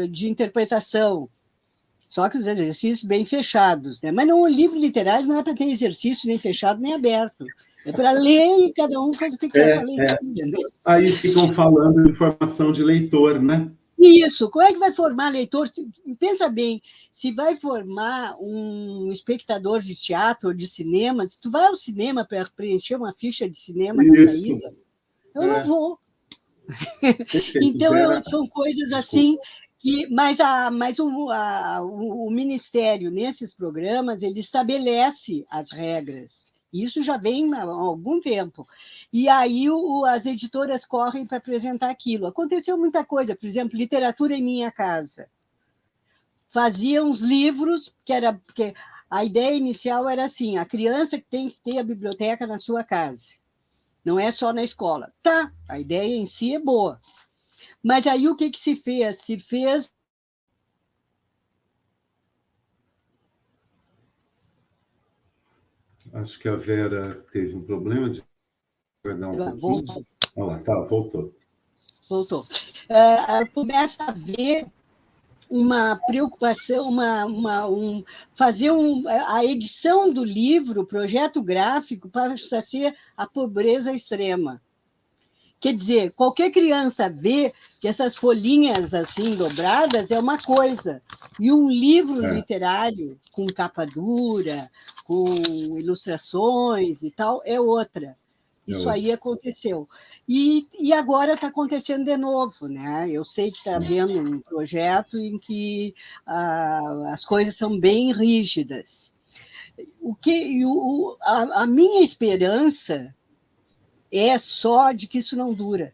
de interpretação, só que os exercícios bem fechados, né? Mas não, o livro literário não é para ter exercício nem fechado nem aberto. É para ler e cada um faz o que quer com a leitura. Né? Aí ficam falando de formação de leitor, né? Isso, como é que vai formar leitor? Pensa bem, se vai formar um espectador de teatro ou de cinema, se tu vai ao cinema para preencher uma ficha de cinema na saída, eu não vou. Então, são coisas assim, mas o Ministério, nesses programas, ele estabelece as regras. Isso já vem há algum tempo. E aí as editoras correm para apresentar aquilo. Aconteceu muita coisa, por exemplo, Literatura em Minha Casa. Faziam uns livros, porque a ideia inicial era assim, a criança que tem que ter a biblioteca na sua casa. Não é só na escola. Tá, a ideia em si é boa. Mas aí o que se fez? Se fez... Acho que a Vera teve um problema de... Voltou. Olha lá, tá, voltou. Voltou. Começa a haver uma preocupação, fazer a edição do livro, o projeto gráfico, passa a ser a pobreza extrema. Quer dizer, qualquer criança vê que essas folhinhas assim dobradas é uma coisa, e um livro literário com capa dura, com ilustrações e tal, é outra. Isso aí aconteceu. E agora está acontecendo de novo, né? Eu sei que está havendo um projeto em que as coisas são bem rígidas. A minha esperança é só de que isso não dura.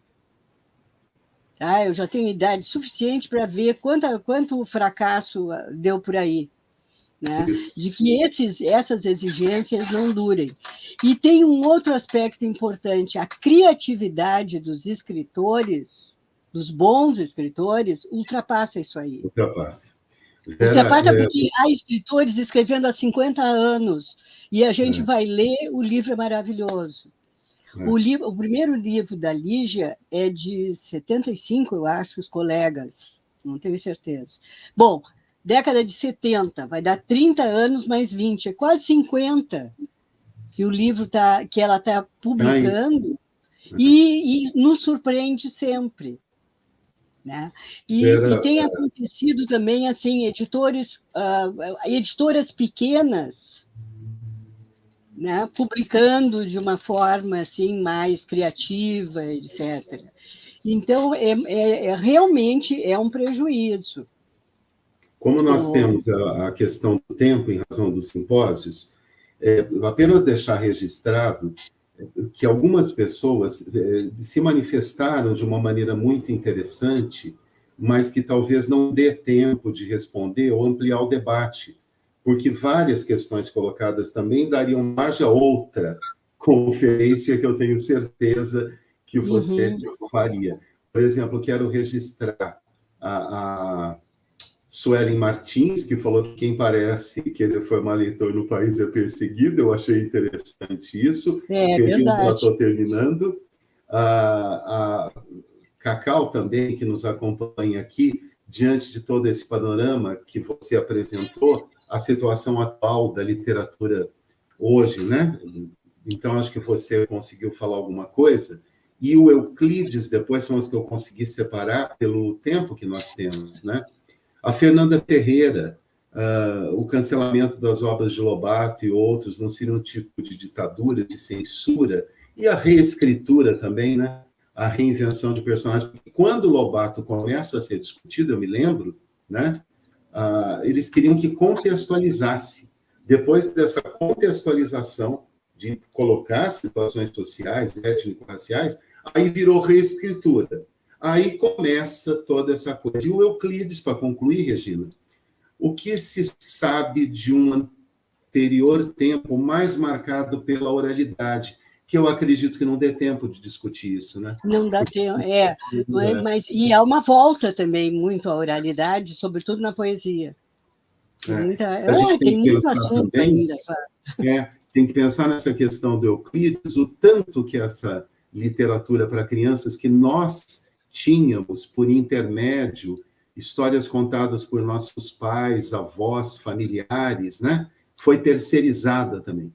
Tá? Eu já tenho idade suficiente para ver quanto fracasso deu por aí. Né? De que essas exigências não durem. E tem um outro aspecto importante, a criatividade dos escritores, dos bons escritores, ultrapassa isso aí. Ultrapassa porque há escritores escrevendo há 50 anos, e a gente vai ler, o livro é maravilhoso. O primeiro livro da Lígia é de 75, eu acho, Os Colegas, não tenho certeza. Bom, década de 70, vai dar 30 anos mais 20, é quase 50 que o livro que ela está publicando e nos surpreende sempre. Né? E tem acontecido também assim, editoras pequenas, né, publicando de uma forma assim, mais criativa, etc. Então, realmente é um prejuízo. Como nós temos a questão do tempo em razão dos simpósios, apenas deixar registrado que algumas pessoas se manifestaram de uma maneira muito interessante, mas que talvez não dê tempo de responder ou ampliar o debate, porque várias questões colocadas também dariam margem a outra conferência que eu tenho certeza que você faria. Por exemplo, quero registrar a Suelen Martins, que falou que quem parece querer formar leitor no país é perseguido. Eu achei interessante isso. Regina, já estou terminando. A Cacau também, que nos acompanha aqui, diante de todo esse panorama que você apresentou, a situação atual da literatura hoje, né? Então, acho que você conseguiu falar alguma coisa. E o Euclides, depois, são os que eu consegui separar pelo tempo que nós temos, né? A Fernanda Ferreira, o cancelamento das obras de Lobato e outros não seria um tipo de ditadura, de censura, e a reescritura também, né? A reinvenção de personagens. Porque quando Lobato começa a ser discutido, eu me lembro, né? Eles queriam que contextualizasse. Depois dessa contextualização, de colocar situações sociais, étnico-raciais, aí virou reescritura. Aí começa toda essa coisa. E o Euclides, para concluir, Regina, o que se sabe de um anterior tempo mais marcado pela oralidade, que eu acredito que não dê tempo de discutir isso, né? Não dá tempo, mas e há uma volta também muito à oralidade, sobretudo na poesia. Tem muito assunto também, ainda. Tem que pensar nessa questão do Euclides, o tanto que essa literatura para crianças, que nós tínhamos, por intermédio, histórias contadas por nossos pais, avós, familiares, né? Foi terceirizada também,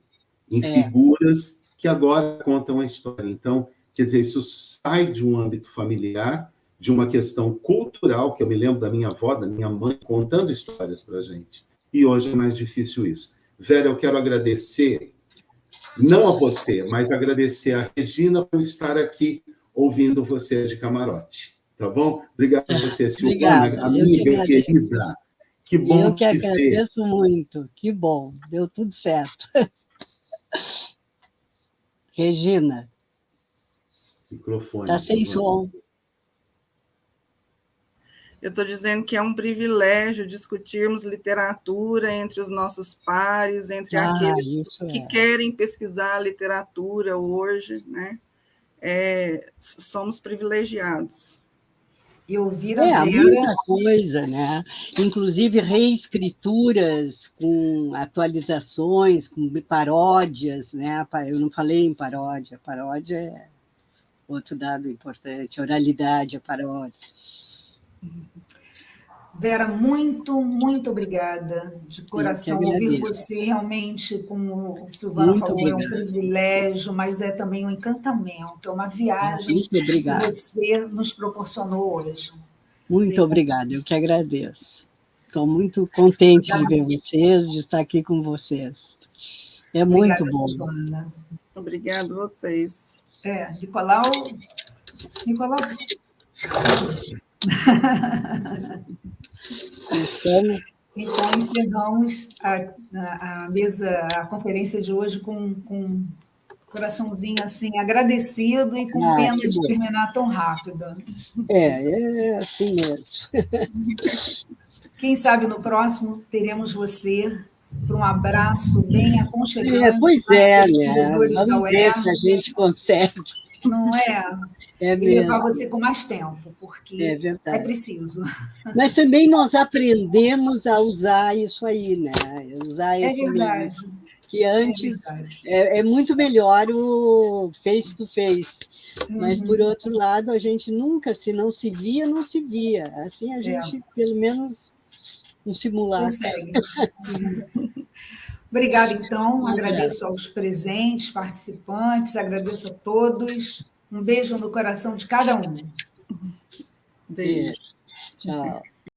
em figuras que agora contam a história. Então, quer dizer, isso sai de um âmbito familiar, de uma questão cultural, que eu me lembro da minha avó, da minha mãe, contando histórias para a gente. E hoje é mais difícil isso. Vera, eu quero agradecer, não a você, mas agradecer a Regina por estar aqui ouvindo você de camarote. Tá bom? Obrigado a você, Silvana, amiga querida. Que bom eu que te ver. agradeço muito. Que bom, deu tudo certo. Regina. Microfone. Está sem som. Eu estou dizendo que é um privilégio discutirmos literatura entre os nossos pares, entre aqueles que querem pesquisar literatura hoje, né? Somos privilegiados. E ouvir a Vera... muita coisa, né? Inclusive reescrituras com atualizações, com paródias, né? Eu não falei em paródia. Paródia é outro dado importante, oralidade, a paródia. Vera, muito, muito obrigada, de coração. Ouvir você realmente, como o Silvano falou, é um privilégio, mas é também um encantamento, é uma viagem que você nos proporcionou hoje. Muito obrigada, eu que agradeço. Estou muito contente de ver vocês, de estar aqui com vocês. É muito bom. Silvana. Obrigada a vocês. Nicolau... Então, encerramos a mesa, a conferência de hoje com um coraçãozinho assim, agradecido e com pena de terminar tão rápido. É assim mesmo. Quem sabe no próximo teremos você para um abraço bem aconchegante. Pois né? Vamos ver se a gente consegue. Não é? E levar você com mais tempo, porque é preciso. Mas também nós aprendemos a usar isso aí, né? Usar esse meio. Que antes é muito melhor o face-to-face. Mas, por outro lado, a gente nunca, se não se via, não se via. Assim a gente, pelo menos, um simulacro. Consegue. Obrigada, então. Agradeço aos presentes, participantes, agradeço a todos. Um beijo no coração de cada um. Beijo. Tchau.